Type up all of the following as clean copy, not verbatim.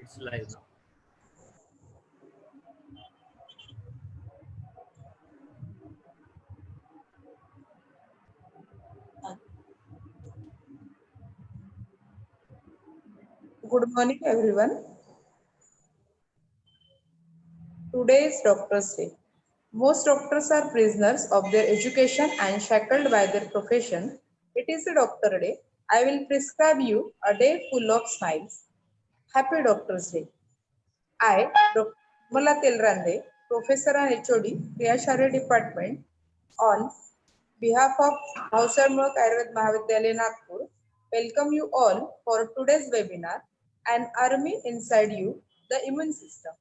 It's live now. Good morning, everyone. Today is Doctor's Day. Most doctors are prisoners of their education and shackled by their profession. It is a Doctor Day. I will prescribe you a day full of smiles. Happy Doctor's Day. I, Dr. Mala Telrande, Professor and HOD, Kriyashari Department, on behalf of Bhausar Mulak Ayurved Mahavidyalaya Nagpur, welcome you all for today's webinar, An Army Inside You, the Immune System.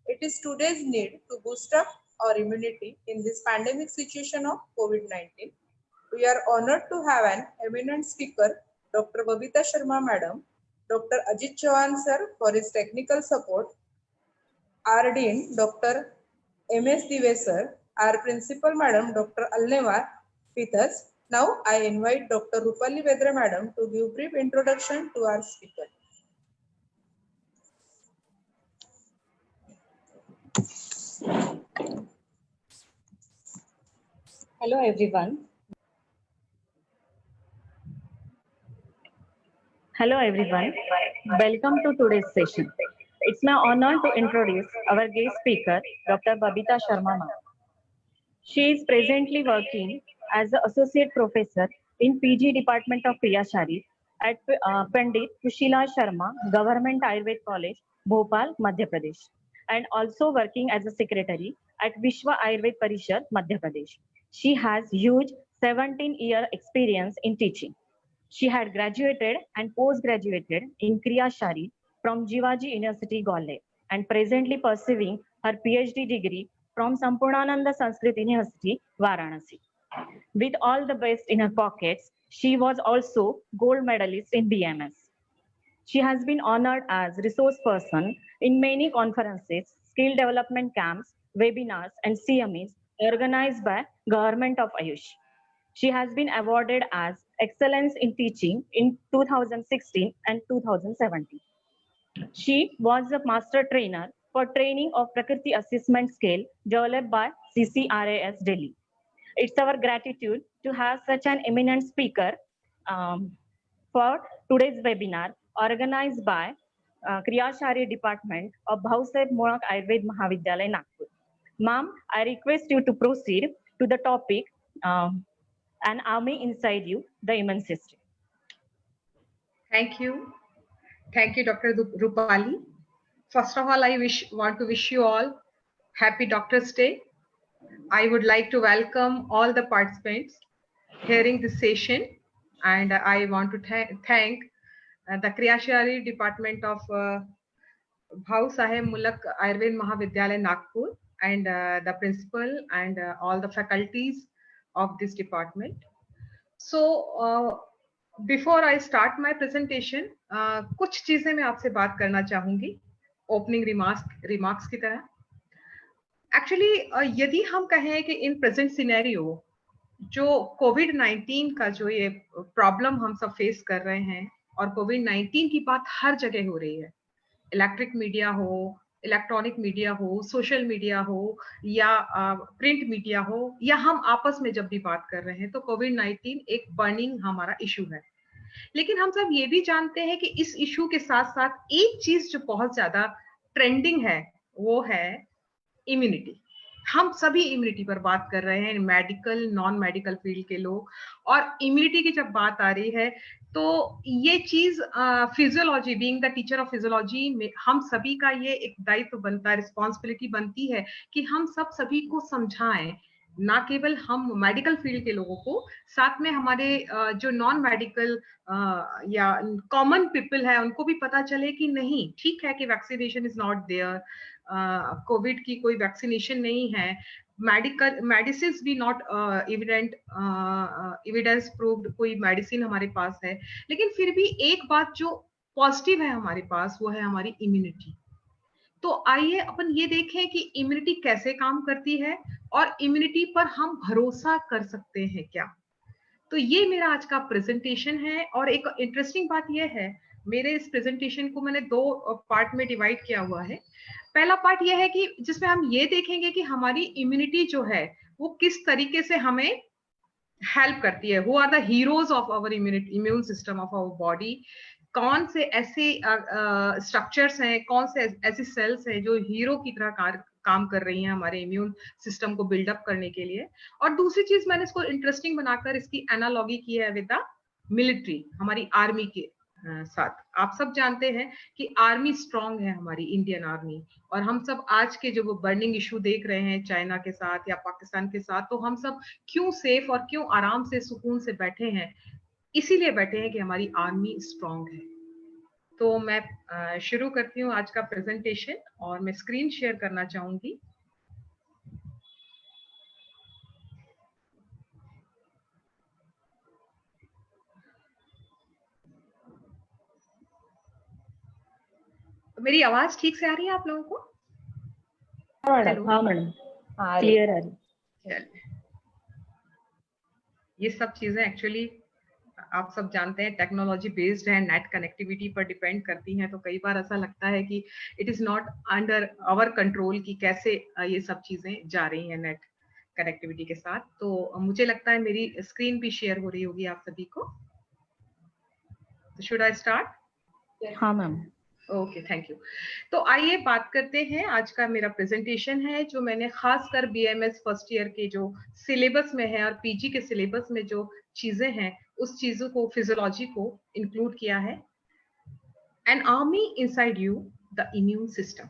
It is today's need to boost up our immunity in this pandemic situation of COVID-19. We are honored to have an eminent speaker, Dr. Babita Sharma Madam, Dr. Ajit Chauhan Sir for his technical support, our Dean, Dr. M.S. Dive Sir, our Principal Madam, Dr. Alnevar, with us. Now I invite Dr. Rupali Vedra Madam to give brief introduction to our speaker. Hello everyone. Welcome to today's session. It's my honor to introduce our guest speaker, Dr. Babita Sharma Ma'am. She is presently working as the Associate Professor in PG Department of Kriyashari at Pandit Sushila Sharma Government Ayurved College, Bhopal, Madhya Pradesh, and also working as a Secretary at Vishwa Ayurved Parishad, Madhya Pradesh. She has huge 17-year experience in teaching. She had graduated and post-graduated in Kriyashari from Jivaji University, Gwalior, and presently pursuing her PhD degree from Sampurnananda Sanskrit University, Varanasi. With all the best in her pockets, she was also gold medalist in BMS. She has been honored as resource person in many conferences, skill development camps, webinars, and CMEs organized by Government of Ayush. She has been awarded as Excellence in Teaching in 2016 and 2017. She was a master trainer for training of Prakriti Assessment Scale developed by CCRAS Delhi. It's our gratitude to have such an eminent speaker for today's webinar organized by Kriyashari Department of Bhausar Mulak Ayurved Mahavidyalaya, Nagpur. Ma'am, I request you to proceed to the topic, An Army Inside You, the Immune System. Thank you. Thank you, Dr. Rupali. First of all, I want to wish you all happy Doctor's Day. I would like to welcome all the participants hearing this session, and I want to thank the Kriyashari Department of Bhausar Mulak Ayurved Mahavidyalaya, Nagpur, and the principal and all the faculties of this department. So, before I start my presentation, कुछ चीजें मैं आपसे बात करना चाहूंगी opening remarks की तरह. Actually यदि हम कहें कि इन प्रेजेंट सिनेरियो जो कोविड-19 का जो ये प्रॉब्लम हम सब फेस कर रहे हैं और कोविड-19 की बात हर जगह हो रही है, इलेक्ट्रिक मीडिया हो, इलेक्ट्रॉनिक मीडिया हो, सोशल मीडिया हो या प्रिंट मीडिया हो, या हम आपस में जब भी बात कर रहे हैं तो कोविड-19 एक बर्निंग हमारा इशू है. लेकिन हम सब ये भी जानते हैं कि इस इशू के साथ साथ एक चीज जो बहुत ज्यादा ट्रेंडिंग है वो है इम्यूनिटी. हम सभी इम्यूनिटी पर बात कर रहे हैं, मेडिकल नॉन मेडिकल फील्ड के लोग, और इम्यूनिटी की जब बात आ रही है तो ये चीज physiology, being the teacher of physiology में हम सभी का ये एक दायित्व बनता है, रिस्पॉन्सिबिलिटी बनती है कि हम सभी को समझाएं, ना केवल हम मेडिकल फील्ड के लोगों को, साथ में हमारे जो नॉन मेडिकल या कॉमन पीपल है उनको भी पता चले कि नहीं, ठीक है कि vaccination is not there, Covid की कोई वैक्सीनेशन नहीं है, मेडिसिन भी नॉट एविडेंस प्रूव्ड कोई मेडिसिन हमारे पास है, लेकिन फिर भी एक बात जो पॉजिटिव है हमारे पास वो है हमारी इम्यूनिटी. तो आइए अपन ये देखें कि इम्यूनिटी कैसे काम करती है और इम्यूनिटी पर हम भरोसा कर सकते हैं क्या. तो ये मेरा आज का प्रेजेंटेशन है. और एक इंटरेस्टिंग बात ये है, मेरे इस प्रेजेंटेशन को मैंने 2 पार्ट में डिवाइड किया हुआ है। पहला पार्ट यह है कि जिसमें हम ये देखेंगे कि हमारी इम्यूनिटी जो है वो किस तरीके से हमें हेल्प करती है, who are the heroes of our immune system of our body, कौन से ऐसे स्ट्रक्चर्स हैं, कौन से ऐसी सेल्स हैं जो हीरो की तरह काम कर रही हैं हमारे इम्यून सिस्टम को बिल्डअप करने के लिए। और दूसरी चीज मैंने इसको इंटरेस्टिंग बनाकर इसकी एनालॉगी की है विद द मिलिट्री, हमारी आर्मी के साथ। आप सब जानते हैं कि आर्मी स्ट्रांग है हमारी इंडियन आर्मी, और हम सब आज के जो वो बर्निंग इशू देख रहे हैं चाइना के साथ या पाकिस्तान के साथ, तो हम सब क्यों सेफ और क्यों आराम से सुकून से बैठे हैं, इसीलिए बैठे हैं कि हमारी आर्मी स्ट्रांग है। तो मैं शुरू करती हूँ आज का प्रेजेंटेशन और मैं स्क्रीन शेयर करना चाहूंगी। मेरी आवाज ठीक से आ रही है आप लोगों को? हाँ मैडम, क्लियर आ रही। ये सब चीजें एक्चुअली आप सब जानते हैं टेक्नोलॉजी बेस्ड है, नेट कनेक्टिविटी पर डिपेंड करती हैं, तो कई बार ऐसा लगता है कि it is not under our control कि कैसे ये सब चीजें जा रही हैं नेट कनेक्टिविटी के साथ। तो मुझे लगता है मेरी स्क्रीन भी शेयर हो रही होगी आप सभी को। तो शुड आई स्टार्ट? हाँ मैम। Okay, thank you. तो आइए बात करते हैं। आज का मेरा प्रेजेंटेशन है जो मैंने खासकर बीएमएस फर्स्ट ईयर के जो सिलेबस में है और पीजी के सिलेबस में जो चीजें हैं उस चीजों को, फिजियोलॉजी को इंक्लूड किया है। An army inside you, the immune system.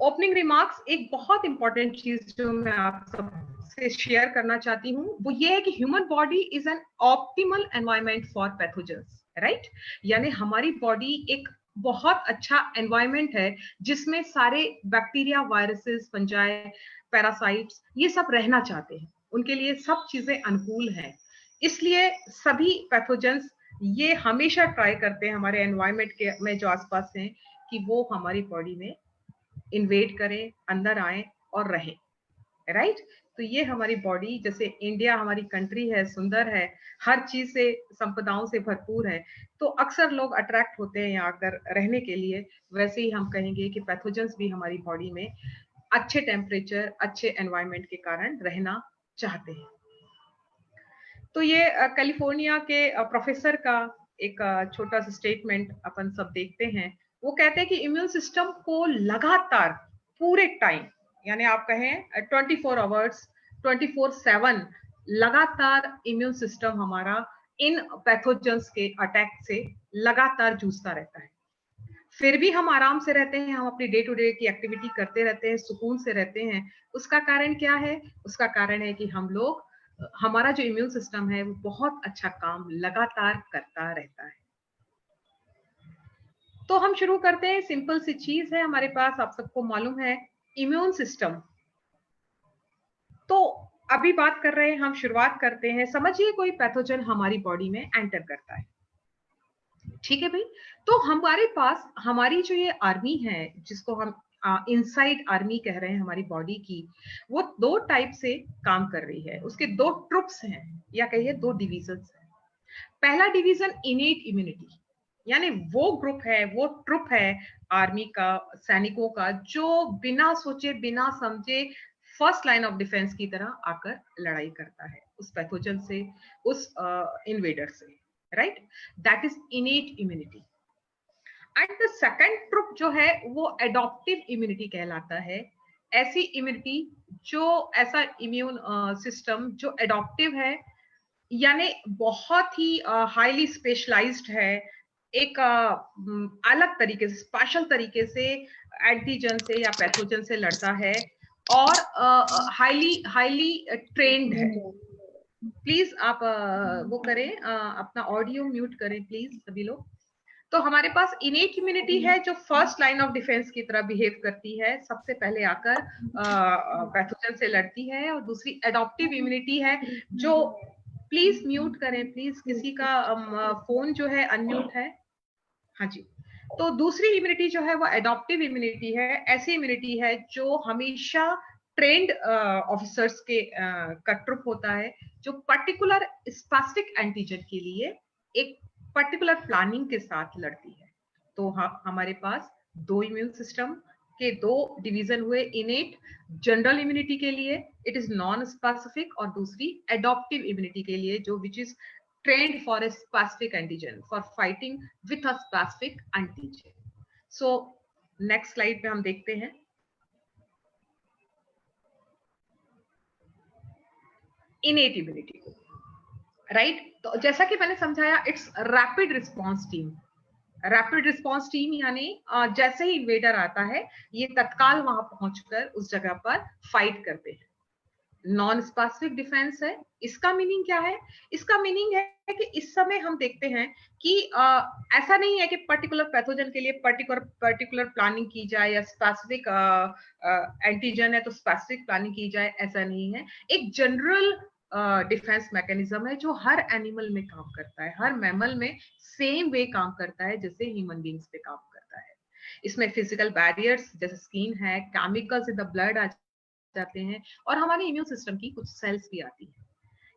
Opening remarks, एक बहुत इंपॉर्टेंट चीज जो मैं आप सबसे शेयर करना चाहती हूँ वो ये है कि human body is an optimal environment for pathogens, right? यानी हमारी बॉडी एक बहुत अच्छा एनवायरमेंट है जिसमें सारे बैक्टीरिया, वायरसेस, फंजाई, पैरासाइट्स ये सब रहना चाहते हैं, उनके लिए सब चीजें अनुकूल हैं। इसलिए सभी पैथोजेंस ये हमेशा ट्राई करते हैं हमारे एनवायरमेंट के में जो आसपास हैं कि वो हमारी बॉडी में इन्वेड करें, अंदर आए और रहें, राइट? तो ये हमारी बॉडी, जैसे इंडिया हमारी कंट्री है, सुंदर है, हर चीज से, संपदाओं से भरपूर है, तो अक्सर लोग अट्रैक्ट होते हैं यहाँ आकर रहने के लिए। वैसे ही हम कहेंगे कि पैथोजेंस भी हमारी बॉडी में अच्छे टेम्परेचर, अच्छे एनवायरमेंट के कारण रहना चाहते हैं। तो ये कैलिफोर्निया के प्रोफेसर का एक छोटा सा स्टेटमेंट अपन सब देखते हैं। वो कहते हैं कि इम्यून सिस्टम को लगातार पूरे टाइम, यानी आप कहें 24 आवर्स 24/7 लगातार इम्यून सिस्टम हमारा इन पैथोजेंस के अटैक से लगातार जूझता रहता है। फिर भी हम आराम से रहते हैं, हम अपनी डे टू डे की एक्टिविटी करते रहते हैं, सुकून से रहते हैं। उसका कारण क्या है? उसका कारण है कि हम लोग, हमारा जो इम्यून सिस्टम है वो बहुत अच्छा काम लगातार करता रहता है। तो हम शुरू करते हैं। सिंपल सी चीज है हमारे पास, आप सबको मालूम है, इम्यून सिस्टम। तो अभी बात कर रहे हैं, हम शुरुआत करते हैं। समझिए कोई पैथोजन हमारी बॉडी में एंटर करता है, ठीक है भाई? तो हमारे पास हमारी जो ये आर्मी है जिसको हम इनसाइड आर्मी कह रहे हैं हमारी बॉडी की, वो 2 टाइप से काम कर रही है। उसके 2 ट्रुप्स हैं, या कहिए 2 डिविजन्स हैं। पहला डिवीजन इनेट इम्यूनिटी, यानी वो ग्रुप है, वो ट्रुप है आर्मी का, सैनिकों का, जो बिना सोचे बिना समझे फर्स्ट लाइन ऑफ डिफेंस की तरह आकर लड़ाई करता है उस पैथोजन से, उस इन्वेडर से, right? That is innate immunity. And the second troop जो है वो एडॉप्टिव इम्यूनिटी कहलाता है। ऐसी इम्यूनिटी जो, ऐसा इम्यून सिस्टम जो एडॉप्टिव है, यानी बहुत ही हाईली स्पेशलाइज्ड है, एक अलग तरीके से, स्पेशल तरीके से एंटीजन से या पैथोजन से लड़ता है, और हाईली ट्रेन्ड है। प्लीज आप वो करें, अपना ऑडियो म्यूट करें प्लीज सभी लोग। तो हमारे पास इनेट इम्यूनिटी है जो फर्स्ट लाइन ऑफ डिफेंस की तरह बिहेव करती है, सबसे पहले आकर पैथोजन से लड़ती है। और दूसरी एडॉप्टिव इम्यूनिटी है जो, प्लीज म्यूट करें प्लीज, किसी का फोन जो है अनम्यूट है। हाँ जी। तो दूसरी इम्यूनिटी जो है वो एडॉप्टिव इम्यूनिटी है। ऐसी इम्यूनिटी है जो हमेशा ट्रेंड ऑफिसर्स के का ट्रुप होता है, जो पर्टिकुलर स्पेसिफिक एंटीजन के लिए एक पर्टिकुलर प्लानिंग के साथ लड़ती है। तो हमारे पास दो इम्यून सिस्टम के दो डिवीजन हुए, इनेट जनरल इम्यूनिटी के लिए, इट इज नॉन स्पेसिफिक, और दूसरी एडॉप्टिव इम्यूनिटी के लिए जो which is trend for a specific antigen, for fighting with a specific antigen. So next slide पे हम देखते हैं इनेट इम्यूनिटी को, राइट। तो जैसा कि मैंने समझाया, it's rapid response team. Rapid response team यानी जैसे ही इन्वेडर आता है, ये तत्काल वहां पहुंचकर उस जगह पर फाइट करते हैं। नॉन स्पेसिफिक डिफेंस है। इसका मीनिंग क्या है? इसका मीनिंग है कि इस समय हम देखते हैं कि ऐसा नहीं है कि पर्टिकुलर पैथोजन के लिए पर्टिकुलर प्लानिंग की जाए, या स्पेसिफिक एंटीजन है तो स्पेसिफिक प्लानिंग की जाए, ऐसा नहीं है। एक जनरल डिफेंस मैकेनिज्म है जो हर एनिमल में काम करता है, हर मैमल में सेम वे काम करता है जैसे ह्यूमन बींग्स पे काम करता है। इसमें फिजिकल बैरियर्स जैसे स्किन है, केमिकल्स इन द ब्लड आ जाते हैं, और हमारे इम्यून सिस्टम की कुछ सेल्स भी आती है।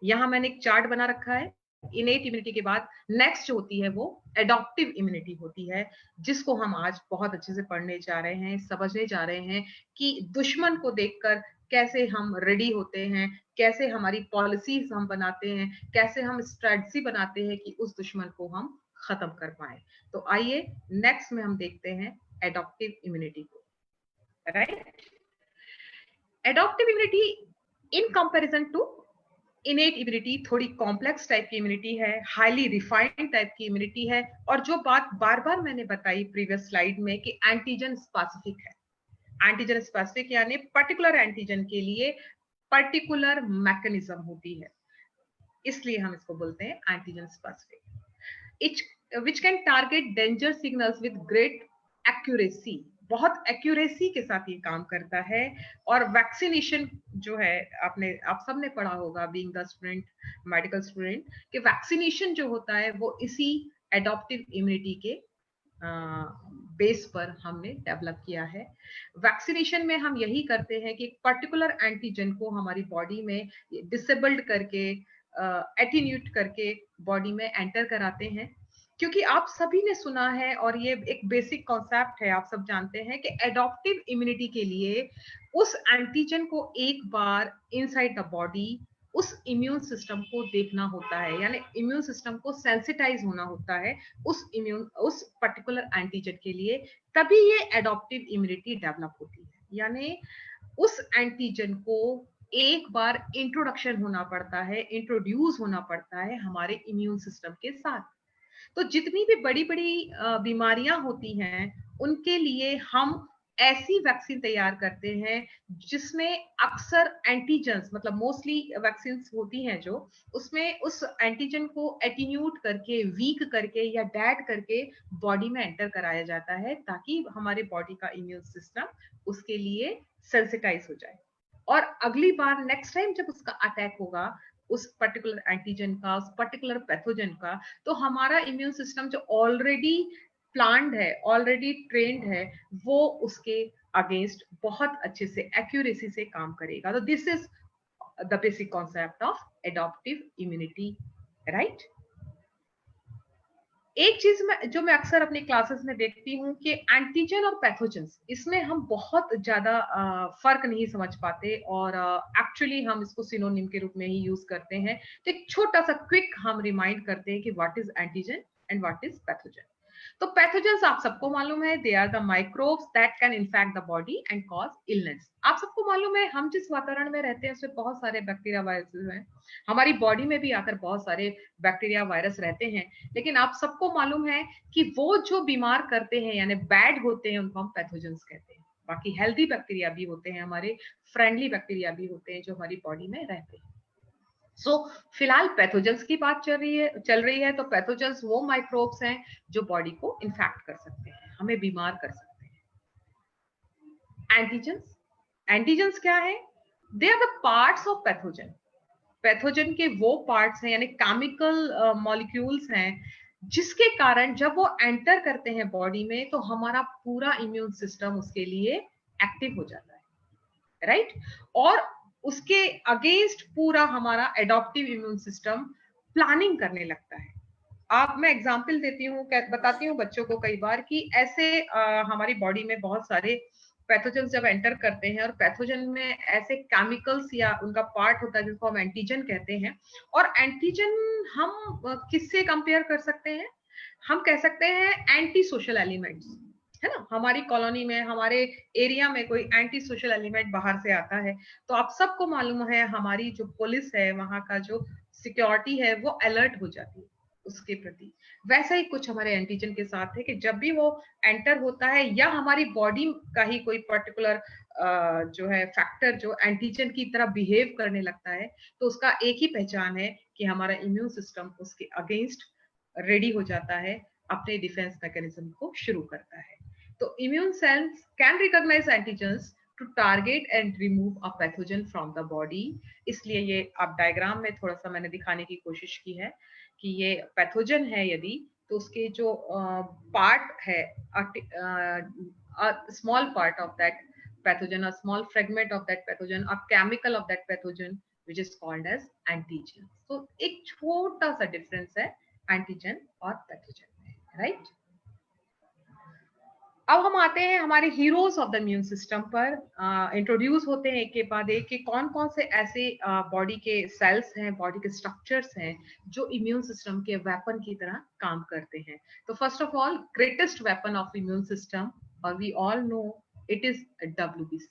यहाँ मैंने एक चार्ट बना रखा है। इनेट इम्यूनिटी के बाद नेक्स्ट जो होती है वो एडॉप्टिव इम्यूनिटी होती है, जिसको हम आज बहुत अच्छे से पढ़ने जा रहे हैं, समझने जा रहे हैं कि दुश्मन को देखकर कैसे हम रेडी होते हैं, कैसे हमारी पॉलिसीज हम बनाते हैं, कैसे हम स्ट्रेटजी बनाते हैं कि उस दुश्मन को हम खत्म कर पाए। तो आइए नेक्स्ट में हम देखते हैं एडॉप्टिव इम्यूनिटी को, right. Adaptive immunity in comparison to innate immunity थोड़ी कॉम्प्लेक्स टाइप की इम्यूनिटी है, हाईली रिफाइंड टाइप की इम्यूनिटी है, और जो बात बार बार मैंने बताई प्रीवियस स्लाइड में कि एंटीजन स्पेसिफिक है। एंटीजन स्पेसिफिक यानी पर्टिकुलर एंटीजन के लिए पर्टिकुलर मैकेनिज्म होती है, इसलिए हम इसको बोलते हैं antigen specific. Which can target danger signals with great accuracy, बहुत एक्यूरेसी के साथ ये काम करता है। और वैक्सीनेशन जो है, आप सबने पढ़ा होगा being the student, medical student, कि वैक्सीनेशन जो होता है वो इसी एडॉप्टिव इम्यूनिटी के बेस पर हमने डेवलप किया है। वैक्सीनेशन में हम यही करते हैं कि पर्टिकुलर एंटीजन को हमारी बॉडी में डिसेबल्ड करके, एटीन्यूट करके बॉडी में एंटर कराते हैं। क्योंकि आप सभी ने सुना है, और ये एक बेसिक कॉन्सेप्ट है, आप सब जानते हैं कि एडॉप्टिव इम्यूनिटी के लिए उस एंटीजन को एक बार इनसाइड द बॉडी उस इम्यून सिस्टम को देखना होता है, यानी इम्यून सिस्टम को सेंसिटाइज होना होता है उस पर्टिकुलर एंटीजन के लिए, तभी ये एडॉप्टिव इम्यूनिटी डेवलप होती है। यानी उस एंटीजन को एक बार इंट्रोडक्शन होना पड़ता है, इंट्रोड्यूस होना पड़ता है हमारे इम्यून सिस्टम के साथ। तो जितनी भी बड़ी बड़ी बीमारियां होती हैं, उनके लिए हम ऐसी वैक्सीन तैयार करते हैं जिसमें अक्सर एंटीजन्स, मतलब मोस्टली वैक्सीन होती हैं जो, उसमें उस एंटीजन को एटीन्यूट करके, वीक करके या डेड करके बॉडी में एंटर कराया जाता है, ताकि हमारे बॉडी का इम्यून सिस्टम उसके लिए सेंसिटाइज हो जाए। और अगली बार नेक्स्ट टाइम जब उसका अटैक होगा उस पर्टिकुलर एंटीजन का, उस पर्टिकुलर पैथोजन का, तो हमारा इम्यून सिस्टम जो ऑलरेडी प्लान्ड है, ऑलरेडी ट्रेन्ड है, वो उसके अगेंस्ट बहुत अच्छे से एक्यूरेसी से काम करेगा। तो this is the basic concept of adaptive immunity, right. एक चीज जो मैं अक्सर अपनी क्लासेस में देखती हूँ कि एंटीजन और पैथोजन्स, इसमें हम बहुत ज्यादा फर्क नहीं समझ पाते, और एक्चुअली हम इसको सिनोनिम के रूप में ही यूज करते हैं। तो एक छोटा सा क्विक हम रिमाइंड करते हैं कि what is antigen and what is pathogen. तो पैथोजेंस आप सबको मालूम है, they are the microbes that can infect the body and cause illness. आप सबको मालूम है, हम जिस वातावरण में रहते हैं उसमें बहुत सारे बैक्टीरिया वायरस हैं, हमारी बॉडी में भी आकर बहुत सारे बैक्टीरिया वायरस रहते हैं, लेकिन आप सबको मालूम है कि वो जो बीमार करते हैं यानी बैड होते हैं, उनको हम पैथोजेंस कहते हैं। बाकी हेल्दी बैक्टीरिया भी होते हैं, हमारे फ्रेंडली बैक्टीरिया भी होते हैं जो हमारी बॉडी में रहते हैं। सो फिलहाल पैथोजेंस की बात चल रही है। तो पैथोजेंस वो माइक्रोब्स हैं जो बॉडी को इन्फेक्ट कर सकते हैं, हमें बीमार कर सकते हैं। एंटीजेंस क्या है? They are the parts of pathogen. Pathogen के वो पार्ट्स हैं, यानी केमिकल मॉलिक्यूल्स हैं, जिसके कारण जब वो एंटर करते हैं बॉडी में, तो हमारा पूरा इम्यून सिस्टम उसके लिए एक्टिव हो जाता है, राइट। और उसके अगेंस्ट पूरा हमारा एडॉप्टिव इम्यून सिस्टम प्लानिंग करने लगता है। आप मैं एग्जांपल देती हूँ, बताती हूँ बच्चों को कई बार कि ऐसे हमारी बॉडी में बहुत सारे पैथोजन जब एंटर करते हैं, और पैथोजन में ऐसे केमिकल्स या उनका पार्ट होता है जिसको हम एंटीजन कहते हैं। और एंटीजन हम किससे कंपेयर कर सकते हैं? हम कह सकते हैं एंटी सोशल एलिमेंट्स, है ना। हमारी कॉलोनी में, हमारे एरिया में कोई एंटी सोशल एलिमेंट बाहर से आता है, तो आप सबको मालूम है हमारी जो पुलिस है, वहां का जो सिक्योरिटी है, वो अलर्ट हो जाती है उसके प्रति। वैसा ही कुछ हमारे एंटीजन के साथ है कि जब भी वो एंटर होता है, या हमारी बॉडी का ही कोई पर्टिकुलर जो है फैक्टर जो एंटीजन की तरह बिहेव करने लगता है, तो उसका एक ही पहचान है कि हमारा इम्यून सिस्टम उसके अगेंस्ट रेडी हो जाता है, अपने डिफेंस मैकेनिज्म को शुरू करता है। तो immune cells can recognise antigens to target and remove a pathogen from the body. इसलिए ये आप डायग्राम में थोड़ा सा मैंने दिखाने की कोशिश की है कि ये पैथोजन है यदि, तो उसके जो पार्ट है, small part of that pathogen, a small fragment of that pathogen, a chemical of that pathogen, which is called as antigen. So एक छोटा सा डिफरेंस है एंटीजन और पैथोजन में, राइट। अब हम आते हैं हमारे heroes of the immune system पर। इंट्रोड्यूस होते हैं एक के बाद एक कि कौन कौन से ऐसे बॉडी के सेल्स हैं, बॉडी के स्ट्रक्चर्स हैं जो इम्यून सिस्टम के वेपन की तरह काम करते हैं। तो first of all, greatest weapon of immune system, और we all know it is WBC,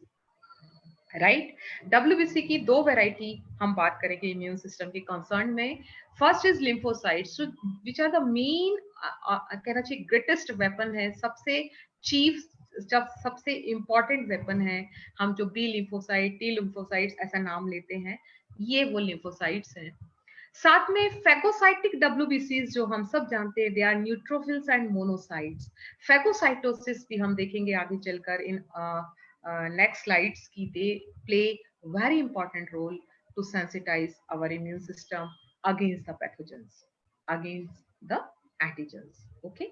right. WBC की दो वैरायटी हम बात करेंगे इम्यून सिस्टम के कंसर्न में। First is lymphocytes, which are the main, कहना चाहिए ग्रेटेस्ट वेपन है, सबसे चीफ, जब सबसे इंपॉर्टेंट वेपन है। हम जो बी लिम्फोसाइट, टी लिम्फोसाइट्स ऐसा नाम लेते हैं, ये वो लिम्फोसाइट्स हैं। साथ में फेगोसाइटिक WBCs जो हम सब जानते हैं, they are neutrophils and monocytes. Phagocytosis भी हम देखेंगे आगे चलकर इन next slides की, they play very important role to sensitize our immune system against the pathogens, against the antigens. Okay,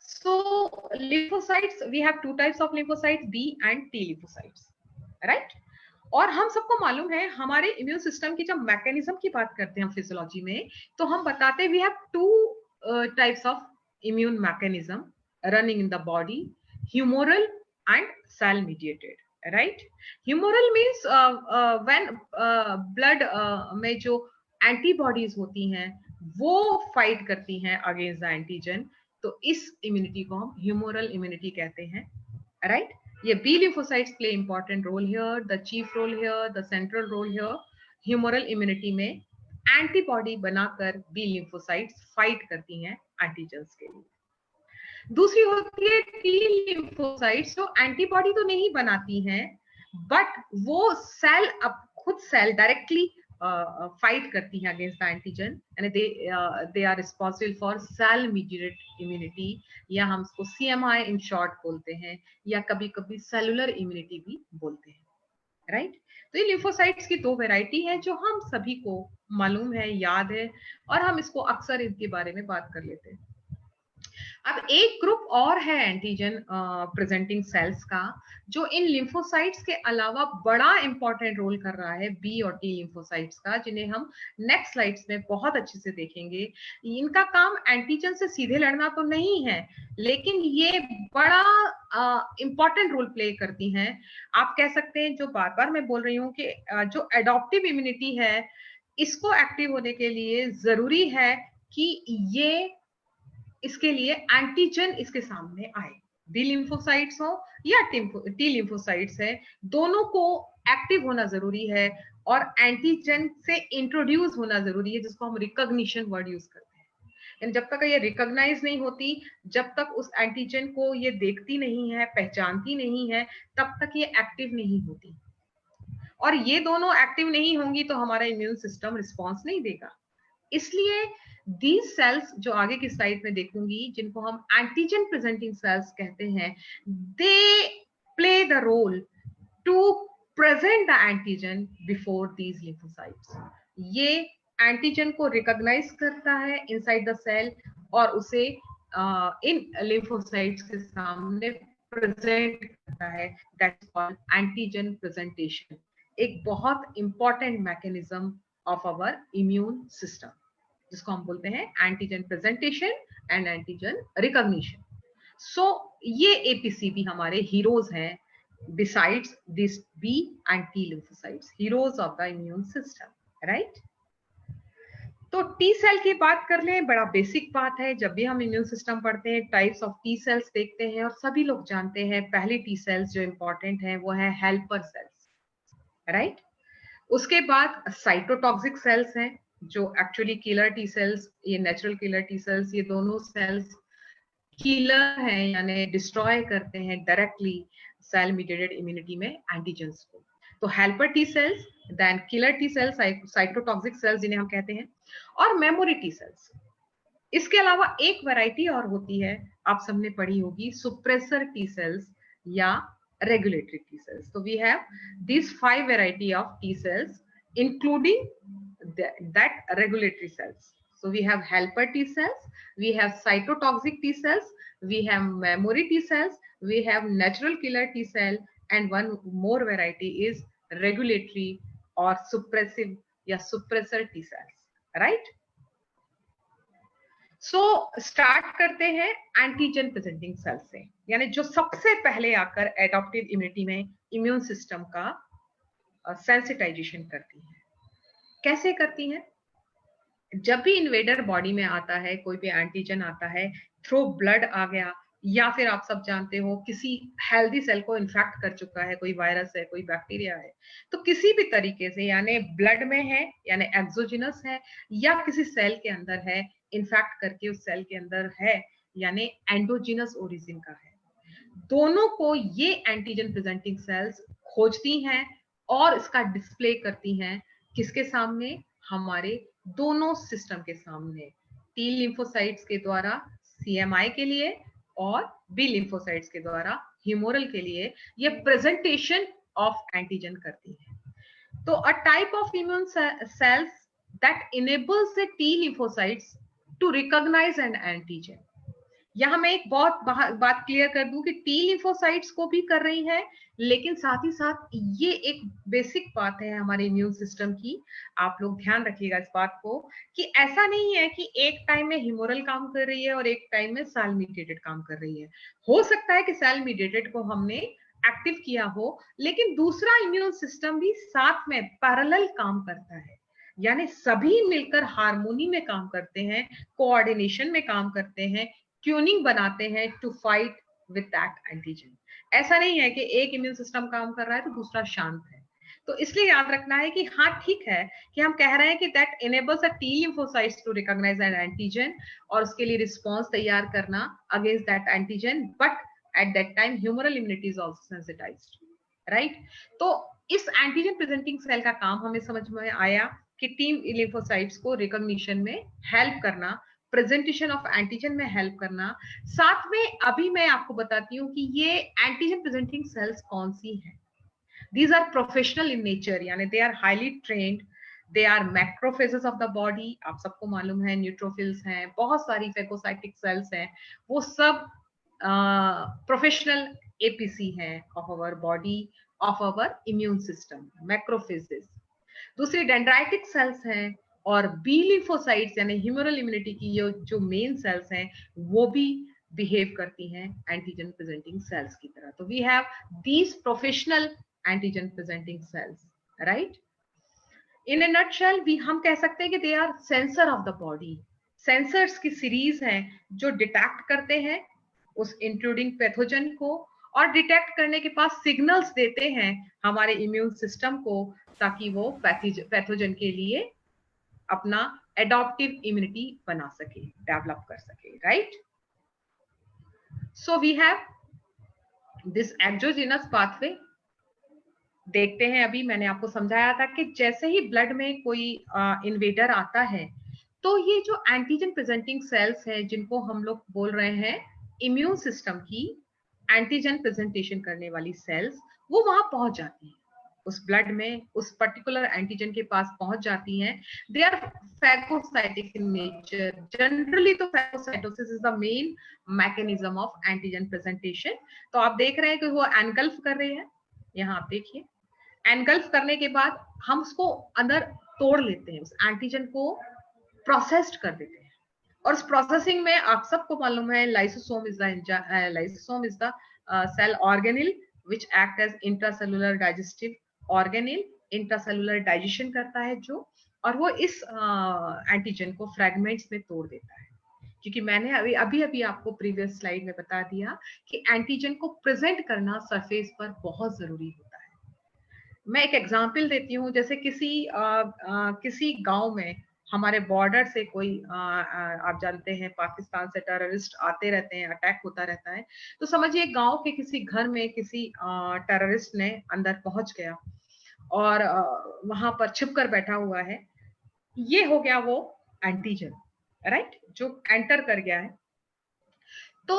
so lymphocytes, we have two types of lymphocytes, B and T lymphocytes, right? और हम सबको मालूम है हमारे immune system की जब mechanism की बात करते हैं हम फिजियोलॉजी में, तो हम बताते हैं we have two types of immune mechanism running in the body, humoral and cell mediated, right? Humoral means when blood में जो antibodies होती हैं वो fight करती हैं against the antigen, तो इस immunity को हम humoral immunity कहते हैं, right? ये B lymphocytes play important role here, the chief role here, the central role here. Humoral immunity में antibody बनाकर B lymphocytes fight करती हैं antigens के लिए। दूसरी होती है टी लिम्फोसाइट्स, जो एंटीबॉडी तो नहीं बनाती हैं, बट वो सेल अब खुद सेल डायरेक्टली फाइट करती हैं अगेंस्ट द एंटीजन, यानी they are responsible for cell mediated immunity, या हम उसको CMI इन शॉर्ट बोलते हैं, या कभी कभी सेलुलर इम्यूनिटी भी बोलते हैं, राइट। तो ये लिम्फोसाइट्स की दो वैरायटी है जो हम सभी को मालूम है, याद है, और हम इसको अक्सर इनके बारे में बात कर लेते हैं। अब एक ग्रुप और है एंटीजन प्रेजेंटिंग सेल्स का, जो इन लिम्फोसाइट्स के अलावा बड़ा इंपॉर्टेंट रोल कर रहा है, बी और टी लिम्फोसाइट्स का, जिन्हें हम नेक्स्ट स्लाइड्स में बहुत अच्छे से देखेंगे। इनका काम एंटीजन से सीधे लड़ना तो नहीं है, लेकिन ये बड़ा इंपॉर्टेंट रोल प्ले करती हैं। आप कह सकते हैं, जो बार बार मैं बोल रही हूँ कि जो एडॉप्टिव इम्यूनिटी है, इसको एक्टिव होने के लिए जरूरी है कि ये इसके लिए एंटीजन इसके सामने आए, बी लिम्फोसाइट्स हो या टी लिम्फोसाइट्स है, दोनों को एक्टिव होना जरूरी है और एंटीजन से इंट्रोड्यूस होना जरूरी है, जिसको हम रिकॉग्निशन वर्ड यूज करते हैं। जब तक ये रिकॉग्नाइज नहीं होती, जब तक उस एंटीजन को ये देखती नहीं है, पहचानती नहीं है, तब तक ये एक्टिव नहीं होती, और ये दोनों एक्टिव नहीं होंगी तो हमारा इम्यून सिस्टम रिस्पॉन्स नहीं देगा। इसलिए these cells जो आगे की स्लाइड में देखूंगी, जिनको हम एंटीजन प्रेजेंटिंग सेल्स कहते हैं, they play the role to present the antigen before these lymphocytes. ये एंटीजन को रिकॉग्नाइज करता है इनसाइड द सेल और उसे इन लिम्फोसाइट्स के सामने प्रेजेंट करता है, दैट्स कॉल्ड एंटीजन प्रेजेंटेशन। एक बहुत important mechanism of our immune system. जिसको हम बोलते हैं antigen presentation and antigen recognition. So ये एपीसीबी हमारे हीरोज हैं, besides this B and T lymphocytes, heroes of the immune system, right. तो टी सेल की बात कर लें, बड़ा बेसिक बात है। जब भी हम इम्यून सिस्टम पढ़ते हैं टाइप्स ऑफ टी सेल्स देखते हैं और सभी लोग जानते हैं पहली टी सेल्स जो इंपॉर्टेंट है वो है हेल्पर सेल्स, राइट। उसके बाद साइटोटॉक्सिक सेल्स हैं जो एक्चुअली किलर टी सेल्स, ये नेचुरल किलर टी सेल्स, ये दोनों सेल्स किलर हैं यानी डिस्ट्रॉय करते हैं डायरेक्टली सेल मीडिएटेड इम्यूनिटी में एंटीजेंस को। तो helper T cells, then killer T cells, cytotoxic cells जिन्हें हम कहते हैं, और मेमोरी टी सेल्स। इसके अलावा एक वैरायटी और होती है, आप सबने पढ़ी होगी, सुप्रेसर टी सेल्स या regulatory T cells. So we have these 5 variety of T cells, including that regulatory cells. So we have helper T cells, we have cytotoxic T cells, we have memory T cells, we have natural killer T cell, and one more variety is regulatory or suppressive या suppressor T cells, right? Start करते हैं antigen presenting cell से, यानी जो सबसे पहले आकर adaptive immunity में इम्यून सिस्टम का सेंसिटाइजेशन करती है। कैसे करती हैं? जब भी इन्वेडर बॉडी में आता है, कोई भी एंटीजन आता है, थ्रू ब्लड आ गया, या फिर आप सब जानते हो किसी हेल्दी सेल को इन्फेक्ट कर चुका है, कोई वायरस है, कोई बैक्टीरिया है, तो किसी भी तरीके से यानी ब्लड में है यानी एक्सोजिनस है, या किसी सेल के अंदर है, इन्फेक्ट करके उस सेल के अंदर है यानी एंडोजिनस ओरिजिन का है, दोनों को ये एंटीजन प्रेजेंटिंग सेल्स खोजती हैं और इसका डिस्प्ले करती हैं किसके सामने? हमारे दोनों सिस्टम के सामने, टी लिम्फोसाइट्स के द्वारा सीएमआई के लिए और बी लिम्फोसाइट्स के द्वारा ह्यूमोरल के लिए ये प्रेजेंटेशन ऑफ एंटीजन करती है। तो a type of immune cells that enables the T lymphocytes to recognise an antigen. यहां मैं एक बहुत बात क्लियर कर दूं कि टी लिम्फोसाइट्स को भी कर रही है, लेकिन साथ ही साथ ये एक बेसिक बात है हमारे इम्यून सिस्टम की, आप लोग ध्यान रखिएगा इस बात को, कि ऐसा नहीं है कि एक टाइम में ह्यूमोरल काम कर रही है और एक टाइम में सेल मीडिएटेड काम कर रही है। हो सकता है कि सेल मीडिएटेड को हमने एक्टिव किया हो, लेकिन दूसरा इम्यून सिस्टम भी साथ में पैरेलल काम करता है, यानी सभी मिलकर हार्मोनी में काम करते हैं, कोऑर्डिनेशन में काम करते हैं, ट्यूनिंग बनाते हैं to fight with that antigen. ऐसा नहीं है कि एक इम्यून सिस्टम काम कर रहा है तो दूसरा शांत है। तो इसलिए याद रखना है कि हाँ ठीक है कि हम कह रहे हैं कि that enables a T lymphocytes to recognise an antigen और उसके लिए रिस्पॉन्स तैयार करना against that antigen, but at that time humoral immunity is also sensitised, right. तो इस एंटीजन प्रेजेंटिंग सेल का काम हमें समझ में आया कि टी लिम्फोसाइट्स को रिकॉग्निशन में हेल्प करना, प्रेजेंटेशन ऑफ एंटीजन में हेल्प करना। साथ में अभी मैं आपको बताती हूँ कि ये एंटीजन प्रेजेंटिंग सेल्स कौन सी हैं। These are professional in nature, यानी they are highly trained, they are macrophages of the body, आप सबको मालूम है, न्यूट्रोफिल्स हैं, बहुत सारी फेगोसाइटिक सेल्स हैं, वो सब प्रोफेशनल एपीसी हैं of our body, of our immune system, macrophages. दूसरी डेंड्राइटिक सेल्स हैं, और बी लिम्फोसाइट्स यानी ह्यूमरल इम्यूनिटी की जो मेन सेल्स हैं वो भी बिहेव करती हैं एंटीजन प्रेजेंटिंग सेल्स की तरह। तो we have these professional antigen presenting cells, right. In a nutshell हम कह सकते हैं कि they are sensor of the body. Sensors की सीरीज हैं जो डिटेक्ट करते हैं उस इंट्रूडिंग पैथोजन को, और डिटेक्ट करने के बाद सिग्नल्स देते हैं हमारे इम्यून सिस्टम को ताकि वो पैथोजन के लिए अपना एडॉप्टिव इम्यूनिटी बना सके, डेवलप कर सके, right. So we have this exogenous pathway. देखते हैं, अभी मैंने आपको समझाया था कि जैसे ही ब्लड में कोई इन्वेडर आता है तो ये जो एंटीजन प्रेजेंटिंग सेल्स हैं जिनको हम लोग बोल रहे हैं इम्यून सिस्टम की एंटीजन प्रेजेंटेशन करने वाली सेल्स, वो वहां पहुंच जाती हैं, उस ब्लड में उस पर्टिकुलर एंटीजन के पास पहुंच जाती हैं। They are phagocytic in nature. Generally तो phagocytosis is the main mechanism of antigen presentation. तो आप देख रहे हैं कि वो एनगल्फ कर रहे हैं, यहाँ आप देखिए, एनगल्फ करने के बाद हम उसको अंदर तोड़ लेते हैं, उस एंटीजन को प्रोसेस्ड कर देते हैं। और उस प्रोसेसिंग में आप सबको मालूम है lysosome is the cell organelle which act as intracellular digestive organelle, intracellular digestion करता है जो, और वो इस एंटीजन को फ्रेगमेंट्स में तोड़ देता है। क्योंकि मैंने अभी आपको प्रीवियस स्लाइड में बता दिया कि एंटीजन को प्रेजेंट करना सरफेस पर बहुत जरूरी होता है। मैं एक एग्जांपल देती हूँ, जैसे किसी गांव में हमारे बॉर्डर से कोई आप जानते हैं पाकिस्तान से टेररिस्ट आते रहते हैं, अटैक होता रहता है, तो समझिए गांव के किसी घर में किसी टेररिस्ट ने अंदर पहुंच गया और वहां पर छिपकर बैठा हुआ है। ये हो गया वो एंटीजन, राइट, जो एंटर कर गया है। तो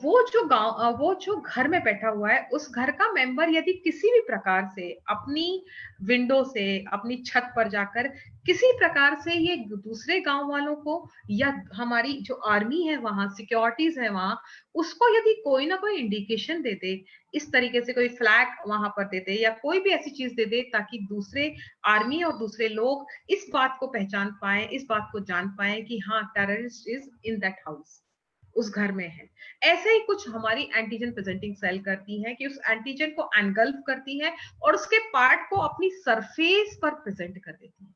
वो जो घर में बैठा हुआ है, उस घर का मेंबर यदि किसी भी प्रकार से अपनी विंडो से, अपनी छत पर जाकर किसी प्रकार से ये दूसरे गांव वालों को या हमारी जो आर्मी है वहां, सिक्योरिटीज है वहां, उसको यदि कोई ना कोई इंडिकेशन दे दे, इस तरीके से कोई फ्लैग वहां पर दे दे या कोई भी ऐसी चीज दे दे ताकि दूसरे आर्मी और दूसरे लोग इस बात को पहचान पाए, इस बात को जान पाए कि हाँ, terrorist is in that house, उस घर में है। ऐसे ही कुछ हमारी एंटीजन प्रेजेंटिंग सेल करती है कि उस एंटीजन को एनगल्फ करती है और उसके पार्ट को अपनी सरफेस पर प्रेजेंट कर देती है,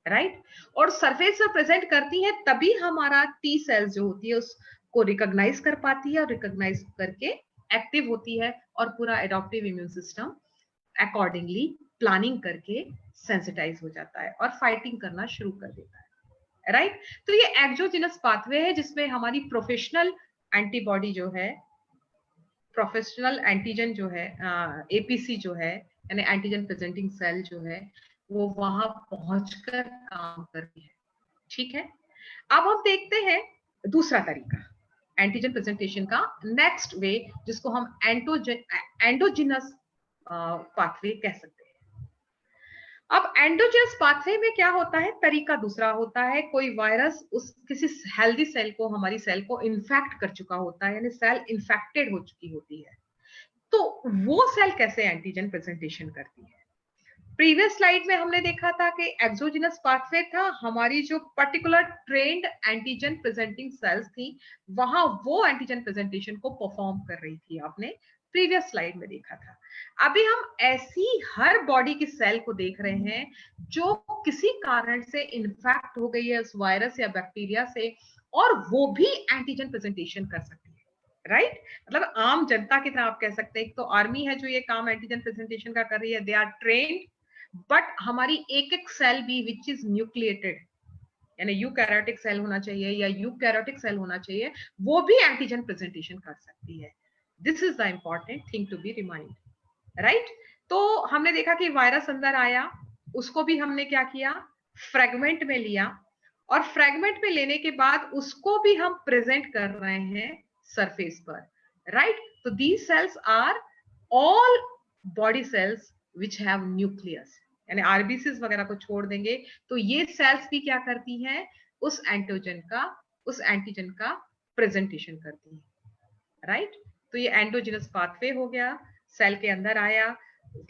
राइट। और सरफेस पर प्रेजेंट करती है तभी हमारा टी सेल्स जो होती है उसको रिकॉग्नाइज कर पाती है, और रिकॉग्नाइज करके एक्टिव होती है और पूरा adaptive immune system accordingly planning करके सेंसिटाइज हो जाता है और फाइटिंग करना शुरू कर देता है, राइट। तो ये एक्सोजिनस पाथवे है जिसमें हमारी प्रोफेशनल एंटीबॉडी जो है, प्रोफेशनल एंटीजन जो है, एपीसी जो है, यानी एंटीजन प्रेजेंटिंग सेल जो है, वो वहां पहुंचकर काम करती है, ठीक है। अब हम देखते हैं दूसरा तरीका एंटीजन प्रेजेंटेशन का, नेक्स्ट वे, जिसको हम एंडोजिनस पाथवे कह सकते हैं। अब एंडोजिनस पाथवे में क्या होता है, तरीका दूसरा होता है। कोई वायरस उस किसी हेल्दी सेल को, हमारी सेल को इन्फेक्ट कर चुका होता है, यानी सेल इन्फेक्टेड हो चुकी होती है, तो वो सेल कैसे एंटीजन प्रेजेंटेशन करती है। प्रीवियस स्लाइड में हमने देखा था कि एक्सोजिनस पाथवे था, हमारी जो particular trained antigen presenting cells थी वहां वो एंटीजन प्रेजेंटेशन को परफॉर्म कर रही थी, आपने प्रीवियस स्लाइड में देखा था। अभी हम ऐसी हर बॉडी की सेल को देख रहे हैं जो किसी कारण से इन्फेक्ट हो गई है उस वायरस या बैक्टीरिया से, और वो भी एंटीजन प्रेजेंटेशन कर सकती है, राइट। मतलब आम जनता की तरह आप कह सकते हैं। तो आर्मी है जो ये काम एंटीजन प्रेजेंटेशन का कर रही है, दे आर ट्रेन्ड, बट हमारी एक एक सेल भी विच इज न्यूक्लिएटेड, यानी यूकैरियोटिक सेल होना चाहिए या यूकैरियोटिक सेल होना चाहिए, वो भी एंटीजन प्रेजेंटेशन कर सकती है। This is the important thing to be remind, right. तो हमने देखा कि वायरस अंदर आया, उसको भी हमने क्या किया, फ्रेगमेंट में लिया, और फ्रेगमेंट में लेने के बाद उसको भी हम प्रेजेंट कर रहे हैं सरफेस पर, राइट। तो these cells are all body cells which have nucleus, यानी आरबीसीज वगैरह को छोड़ देंगे तो ये सेल्स भी क्या करती हैं, उस एंटीजन का प्रेजेंटेशन करती हैं, राइट। तो ये एंडोजिनस पाथवे हो गया, सेल के अंदर आया,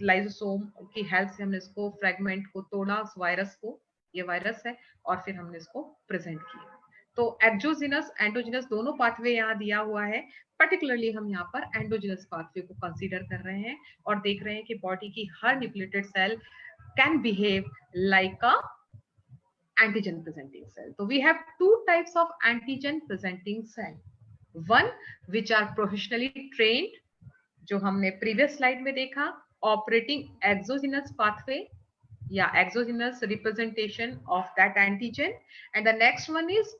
लाइसोसोम की हेल्प से हमने इसको फ्रेगमेंट को तोड़ा, उस वायरस को, ये वायरस है, और फिर हमने इसको प्रेजेंट किया। तो एक्सोजिनस एंडोजिनस दोनों पाथवे यहाँ दिया हुआ है, पर्टिकुलरली हम यहाँ पर एंडोजिनस पाथवे को कंसीडर कर रहे हैं और देख रहे हैं कि बॉडी की हर nucleated cell can behave like a antigen presenting cell. So we have two types of antigen presenting cell. One which are professionally trained, जो हमने previous slide में देखा, operating exogenous pathway या exogenous representation of that antigen, and the next one is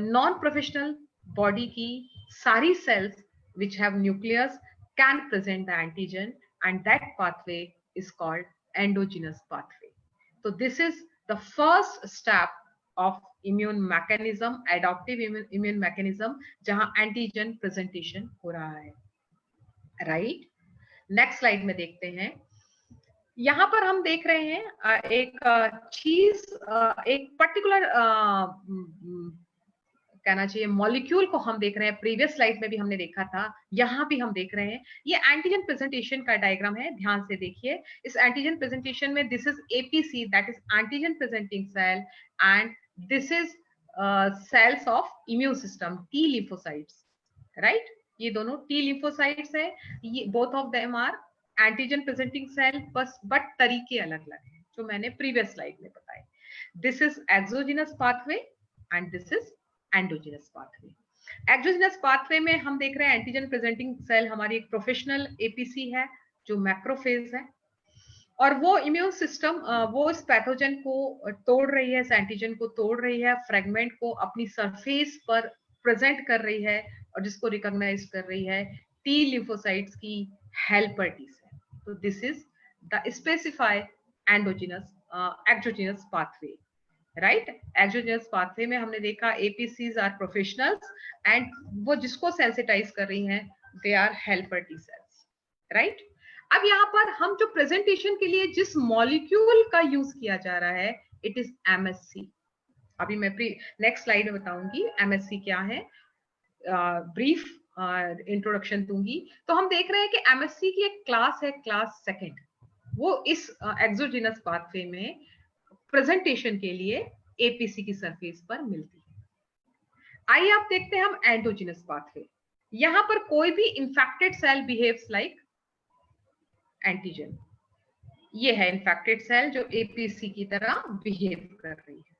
non-professional body की सारी cells which have nucleus can present the antigen, and that pathway is called endogenous pathway. So this is the first step of immune mechanism, adaptive immune mechanism, जहां antigen presentation हो रहा है, right? Next slide में देखते हैं। यहाँ पर हम देख रहे हैं एक चीज, एक पर्टिकुलर कहना चाहिए मॉलिक्यूल को हम देख रहे हैं, प्रीवियस स्लाइड में भी हमने देखा था, यहाँ भी हम देख रहे हैं। ये एंटीजन प्रेजेंटेशन का डायग्राम है, ध्यान से देखिए। इस एंटीजन प्रेजेंटेशन में this is APC, that is antigen presenting cell, and this is cells of immune system, T lymphocytes, right. ये दोनों टी लिम्फोसाइट्स है, ये both of them are antigen presenting cell, बस बट तरीके अलग अलग हैं जो मैंने प्रीवियस स्लाइड में बताए। This is exogenous pathway and this is endogenous pathway. Exogenous pathway में हम देख रहे हैं एंटीजन प्रेजेंटिंग सेल हमारी एक प्रोफेशनल एपीसी है जो मैक्रोफेज है, और वो इम्यून सिस्टम वो इस पैथोजन को तोड़ रही है, इस एंटीजन को तोड़ रही है, फ्रेगमेंट को अपनी सरफेस पर प्रेजेंट कर रही है और जिसको रिकॉग्नाइज कर रही है टी लिम्फोसाइट्स की हेल्पर टी सेल। तो this is the specified endogenous exogenous pathway, right. Exogenous pathway में हमने देखा एपीसीज आर प्रोफेशनल्स एंड वो जिसको सेंसिटाइज कर रही हैं they are helper T cells, right. अब यहाँ पर हम जो प्रेजेंटेशन के लिए जिस मॉलिक्यूल का यूज किया जा रहा है इट इज एमएससी। अभी मैं नेक्स्ट स्लाइड में बताऊंगी एमएससी क्या है, ब्रीफ इंट्रोडक्शन दूंगी। तो हम देख रहे हैं कि एमएससी की एक क्लास है, क्लास सेकंड, वो इस एक्सोजिनस पाथवे में प्रेजेंटेशन के लिए एपीसी की सरफेस पर मिलती है। आइए आप देखते हैं हम एंडोजिनस पाथवे। यहां पर कोई भी infected cell behaves like antigen, ये है इन्फेक्टेड सेल जो एपीसी की तरह बिहेव कर रही है।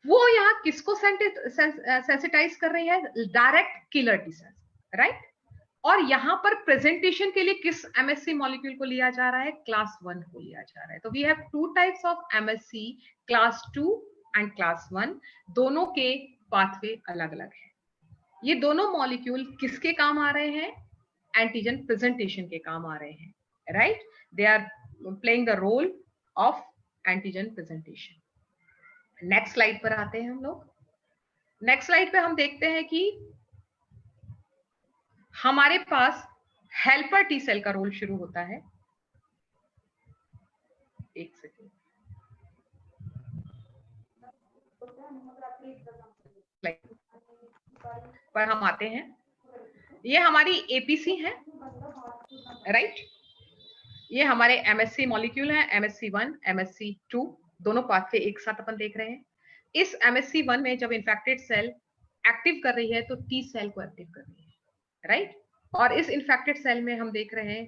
वो यहाँ किसको सेंसिटाइज कर रही है, direct killer T cell, right. और यहाँ पर प्रेजेंटेशन के लिए किस एमएससी मॉलिक्यूल को लिया जा रहा है, क्लास 1 को लिया जा रहा है। तो we have two types of MSC, class 2 and class 1, दोनों के पाथवे अलग अलग है। ये दोनों मॉलिक्यूल किसके काम आ रहे हैं, एंटीजन प्रेजेंटेशन के काम आ रहे हैं, right. They are playing the role of antigen presentation. Next slide पर आते हैं हम लोग। नेक्स्ट स्लाइड पे हम देखते हैं कि हमारे पास हेल्पर टी सेल का रोल शुरू होता है। एक सेकेंड, पर हम आते हैं, ये हमारी एपीसी है, राइट। ये हमारे एमएससी मॉलिक्यूल है, एमएससी 1, एमएससी 2, दोनों पाथवे एक साथ अपन देख रहे हैं। इस एमएससी 1 में जब इन्फेक्टेड सेल एक्टिव कर रही है तो टी सेल को एक्टिव कर रही है, राइट। और इस इन्फेक्टेड सेल में हम देख रहे हैं,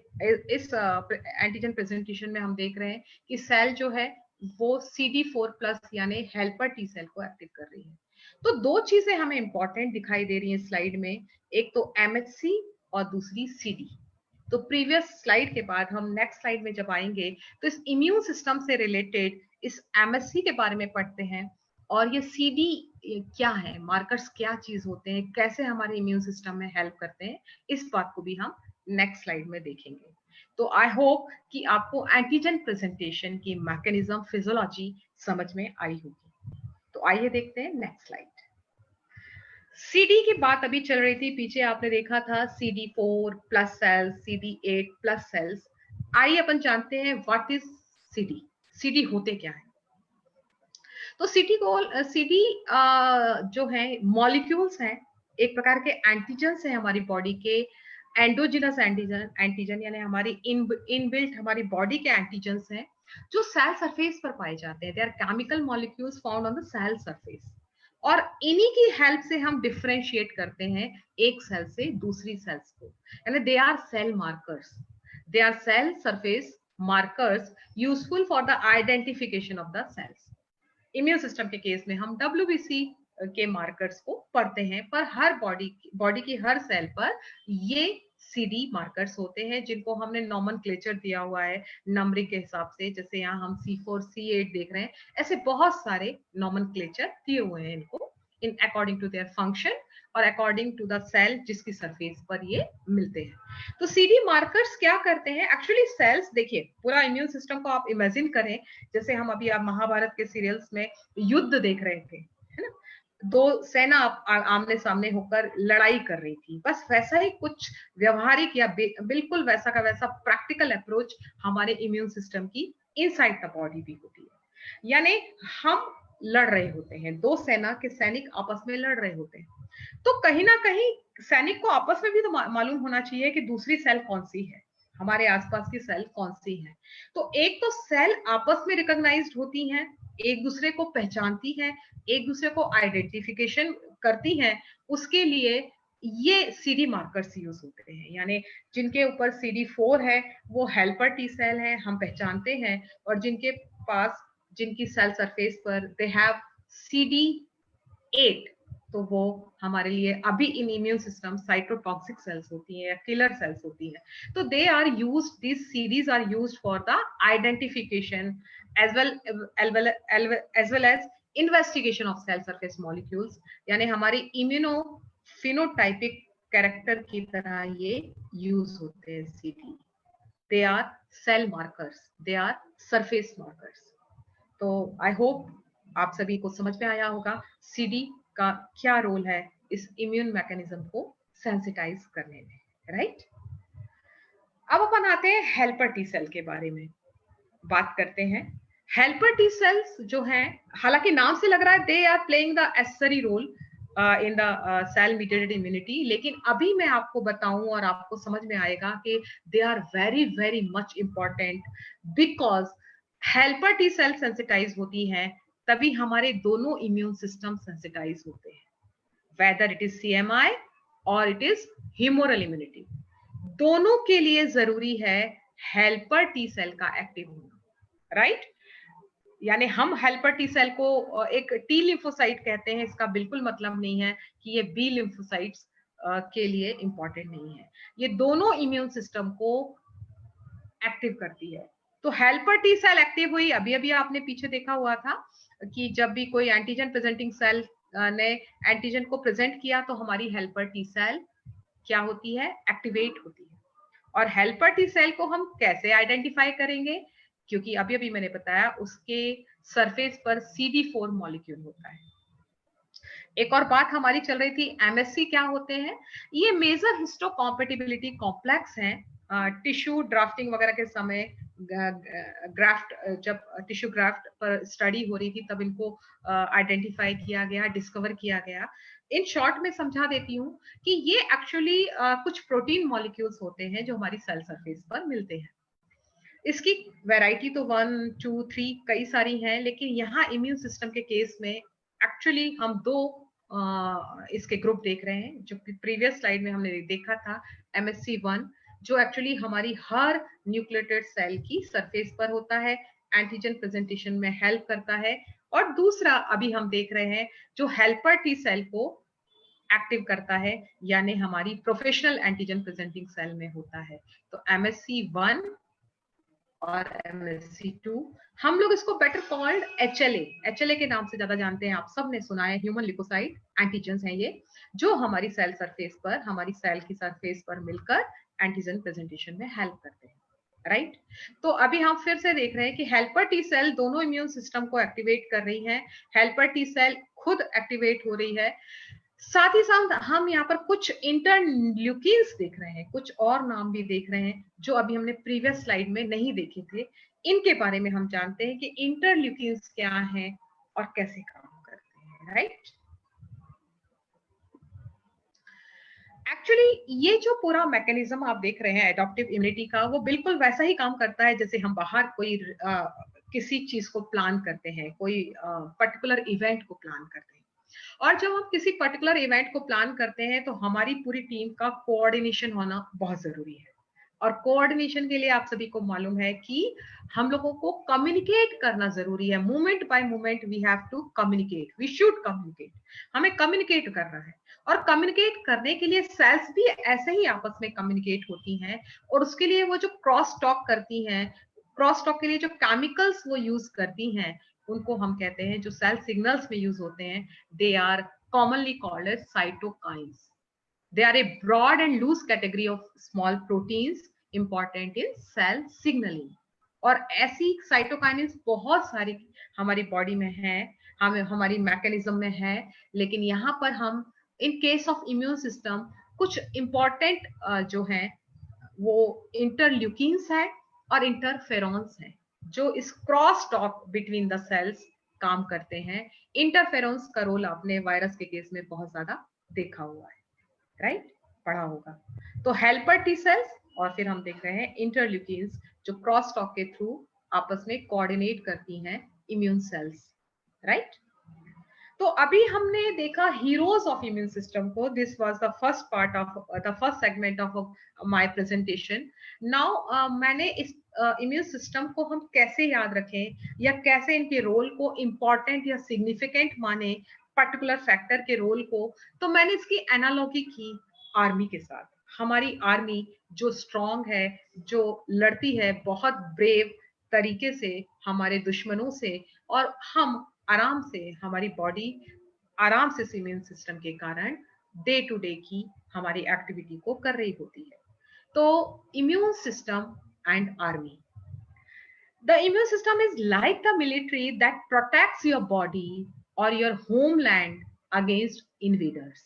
इस एंटीजन प्रेजेंटेशन में हम देख रहे हैं कि सेल जो है वो CD4+ यानी हेल्पर टी सेल को एक्टिव कर रही है। तो दो चीजें हमें इंपॉर्टेंट दिखाई दे रही हैं स्लाइड में, एक तो एमएचसी और दूसरी CD। तो प्रीवियस स्लाइड के बाद हम नेक्स्ट स्लाइड में जब आएंगे तो इस इम्यून सिस्टम से रिलेटेड इस एमएससी के बारे में पढ़ते हैं, और ये CD क्या है, मार्कर्स क्या चीज होते हैं, कैसे हमारे इम्यून सिस्टम में हेल्प करते हैं, इस बात को भी हम नेक्स्ट स्लाइड में देखेंगे। तो आई होप कि आपको एंटीजन प्रेजेंटेशन की मैकेनिज्म, फिजियोलॉजी समझ में आई होगी। तो आइए देखते हैं नेक्स्ट स्लाइड। CD की बात अभी चल रही थी, पीछे आपने देखा था CD4+ सेल्स, CD8+ सेल्स। आइए अपन जानते हैं व्हाट इज CD, CD होते क्या है। तो CD जो है मॉलिक्यूल्स हैं, एक प्रकार के एंटीजन्स हैं हमारी बॉडी के, एंडोजिनस एंटीजन यानी हमारी इनबिल्ट हमारी बॉडी के एंटीजन्स हैं जो सेल सरफेस पर पाए जाते हैं। They are chemical molecules found on the cell surface, और इन्हीं की हेल्प से हम डिफरेंशिएट करते हैं एक सेल से दूसरी सेल्स को, यानी they are cell markers, they are cell surface markers useful for the identification of the cells. Immune system के केस में हम WBC के मार्कर्स को पढ़ते हैं, पर हर बॉडी की हर सेल पर ये CD मार्कर्स होते हैं जिनको हमने नॉमेनक्लेचर दिया हुआ है नंबरिंग के हिसाब से। जैसे यहाँ हम C4 C8 देख रहे हैं, ऐसे बहुत सारे नॉमेनक्लेचर दिए हुए हैं इनको in according to their function और अकॉर्डिंग टू द सेल जिसकी सरफेस पर ये मिलते हैं। तो CD मार्कर्स क्या करते हैं, एक्चुअली सेल्स, देखिए पूरा इम्यून सिस्टम को आप इमेजिन करें जैसे हम अभी आप महाभारत के सीरियल्स में युद्ध देख रहे थे, है ना, दो सेना आमने सामने होकर लड़ाई कर रही थी, बस वैसा ही कुछ व्यवहारिक या बिल्कुल वैसा का वैसा प्रैक्टिकल अप्रोच हमारे इम्यून सिस्टम की इनसाइड द बॉडी भी होती है। यानी हम लड़ रहे होते हैं, दो सेना के सैनिक आपस में लड़ रहे होते हैं, तो कहीं ना कहीं सैनिक को आपस में भी तो मालूम होना चाहिए कि दूसरी सेल कौन सी है, हमारे आसपास की सेल कौन सी है। तो एक तो सेल आपस में रिकॉग्नाइज्ड होती हैं एक दूसरे को पहचानती हैं, एक दूसरे को आइडेंटिफिकेशन करती हैं, उसके लिए ये CD मार्कर्स यूज होते हैं। यानी जिनके ऊपर CD4 है वो हेल्पर टी सेल है, हम पहचानते हैं, और जिनके पास, जिनकी सेल सरफेस पर दे हैव CD8, तो वो हमारे लिए अभी in immune system cytotoxic cells होती हैं या किलर सेल्स होती हैं। तो they are used, this series are used for the identification as well as investigation of cell surface molecules. यानी हमारी इम्यूनो फिनोटाइपिक कैरेक्टर की तरह ये यूज होते हैं CD। They are cell markers, they are surface markers. तो I hope आप सभी को समझ में आया होगा CD का क्या रोल है इस इम्यून मैकेनिज्म को सेंसिटाइज करने में, राइट। अब अपन आते हैं हेल्पर टी सेल के बारे में बात करते हैं। हेल्पर टी सेल्स जो हैं, हालांकि नाम से लग रहा है they are playing the accessory role in the cell mediated immunity, लेकिन अभी मैं आपको बताऊं और आपको समझ में आएगा कि they are very very much important, because helper T cell sensitize होती हैं तभी हमारे दोनों इम्यून सिस्टम सेंसिटाइज होते हैं, वेदर इट इज CMI और इट इज ह्यूमोरल इम्यूनिटी। दोनों के लिए जरूरी है हेल्पर टी सेल का एक्टिव होना, राइट। यानी हम हेल्पर टी सेल को एक टी लिम्फोसाइट कहते हैं, इसका बिल्कुल मतलब नहीं है कि ये बी लिम्फोसाइट्स के लिए इंपॉर्टेंट नहीं है। ये दोनों इम्यून सिस्टम को एक्टिव करती है। तो हेल्पर टी सेल एक्टिव हुई, अभी अभी आपने पीछे देखा हुआ था कि जब भी कोई एंटीजन प्रेजेंटिंग सेल ने एंटीजन को प्रेजेंट किया तो हमारी हेल्पर टी सेल क्या होती है, एक्टिवेट होती है। और हेल्पर टी सेल को हम कैसे आइडेंटिफाई करेंगे, क्योंकि अभी अभी मैंने बताया उसके सरफेस पर CD4 मॉलिक्यूल होता है। एक और बात हमारी चल रही थी MSC क्या होते हैं, ये मेजर हिस्टोकॉम्पेटिबिलिटी कॉम्प्लेक्स हैं। टिश्यू ड्राफ्टिंग वगैरह के समय ग्राफ्ट, जब टिश्यू ग्राफ्ट पर स्टडी हो रही थी तब इनको आइडेंटिफाई किया गया, डिस्कवर किया गया। इन शॉर्ट में समझा देती हूँ कि ये एक्चुअली कुछ प्रोटीन मॉलिक्यूल्स होते हैं जो हमारी सेल सरफेस पर मिलते हैं। इसकी वैरायटी तो 1, 2, 3 कई सारी हैं, लेकिन यहाँ इम्यून सिस्टम के केस में एक्चुअली हम दो इसके ग्रुप देख रहे हैं। जो प्रीवियस स्लाइड में हमने देखा था MSC1, जो एक्चुअली हमारी हर न्यूक्लियोटाइड सेल की सरफेस पर होता है, एंटीजन प्रेजेंटेशन में हेल्प करता है। और दूसरा अभी हम देख रहे हैं जो हेल्पर टी सेल को एक्टिव करता है, यानी हमारी प्रोफेशनल एंटीजन प्रेजेंटिंग सेल में होता है। तो MSC1 और MSC2, हम लोग इसको बेटर कॉल्ड HLA के नाम से ज्यादा जानते हैं। आप सब ने सुना है, ह्यूमन लिकोसाइट एंटीजन्स हैं ये, जो हमारी सेल सरफेस पर, हमारी सेल की सरफेस पर मिलकर एंटीजन प्रेजेंटेशन में हेल्प करते हैं, राइट। तो अभी हम फिर से देख रहे हैं कि हेल्पर टी सेल दोनों इम्यून सिस्टम को एक्टिवेट कर रही है। हेल्पर टी सेल खुद एक्टिवेट हो रही है, साथ ही साथ हम यहाँ पर कुछ इंटरल्यूकिन्स देख रहे हैं, कुछ और नाम भी देख रहे हैं जो अभी हमने प्रीवियस स्लाइड में नहीं देखे थे। इनके बारे में हम जानते हैं कि इंटरल्यूकिन्स क्या हैं और कैसे काम करते हैं, राइट। एक्चुअली ये जो पूरा मैकेनिज्म आप देख रहे हैं एडॉप्टिव इम्यूनिटी का, वो बिल्कुल वैसा ही काम करता है जैसे हम बाहर कोई किसी चीज को प्लान करते हैं, कोई पर्टिकुलर इवेंट को प्लान करते हैं। और जब हम किसी पर्टिकुलर इवेंट को प्लान करते हैं तो हमारी पूरी टीम का कोऑर्डिनेशन होना बहुत जरूरी है। और कोऑर्डिनेशन के लिए आप सभी को मालूम है कि हम लोगों को कम्युनिकेट करना जरूरी है। Moment by moment we have to communicate, we should communicate, हमें कम्युनिकेट करना है। और कम्युनिकेट करने के लिए सेल्स भी ऐसे ही आपस में कम्युनिकेट होती हैं, और उसके लिए वो जो क्रॉस टॉक करती हैं, क्रॉस टॉक के लिए जो केमिकल्स वो यूज करती हैं, उनको हम कहते हैं, जो सेल सिग्नल्स में यूज होते हैं, they are commonly called as cytokines. They are a broad and loose category of small proteins important in cell signalling. और ऐसी साइटोकाइन्स बहुत सारी हमारी बॉडी में है, हमारी मैकेनिज्म में है, लेकिन यहाँ पर हम in case of immune system कुछ इंपॉर्टेंट जो हैं वो इंटरल्यूकिन्स है और इंटरफेरॉन्स है, जो इस cross talk between the cells काम करते हैं। इंटरफेरॉन्स का रोल आपने वायरस के केस में बहुत ज्यादा देखा हुआ है, राइट, पढ़ा होगा। तो हेल्पर टी सेल्स और फिर हम देख रहे हैं इंटरल्यूकिन्स जो क्रॉस टॉक के थ्रू आपस में कोऑर्डिनेट करती हैं इम्यून सेल्स, राइट। तो अभी हमने देखा हीरोज ऑफ इम्यून सिस्टम को. This was the first part of the first segment of my presentation. Now मैंने इस इम्यून सिस्टम को हम कैसे याद रखें या कैसे इनके रोल को इम्पोर्टेंट या सिग्निफिकेंट माने, पर्टिकुलर फैक्टर के रोल को, तो मैंने इसकी एनालॉजी की आर्मी के साथ. हमारी आर्मी जो स्ट्रॉन्ग है, जो लड़ती है बहुत ब्रेव तरीके से हमारे दुश्मनों से, और हम आराम से, हमारी बॉडी आराम से इम्यून सिस्टम के कारण डे टू डे की हमारी एक्टिविटी को कर रही होती है. तो immune system and army. The immune system is like the military that protects your body or your homeland against invaders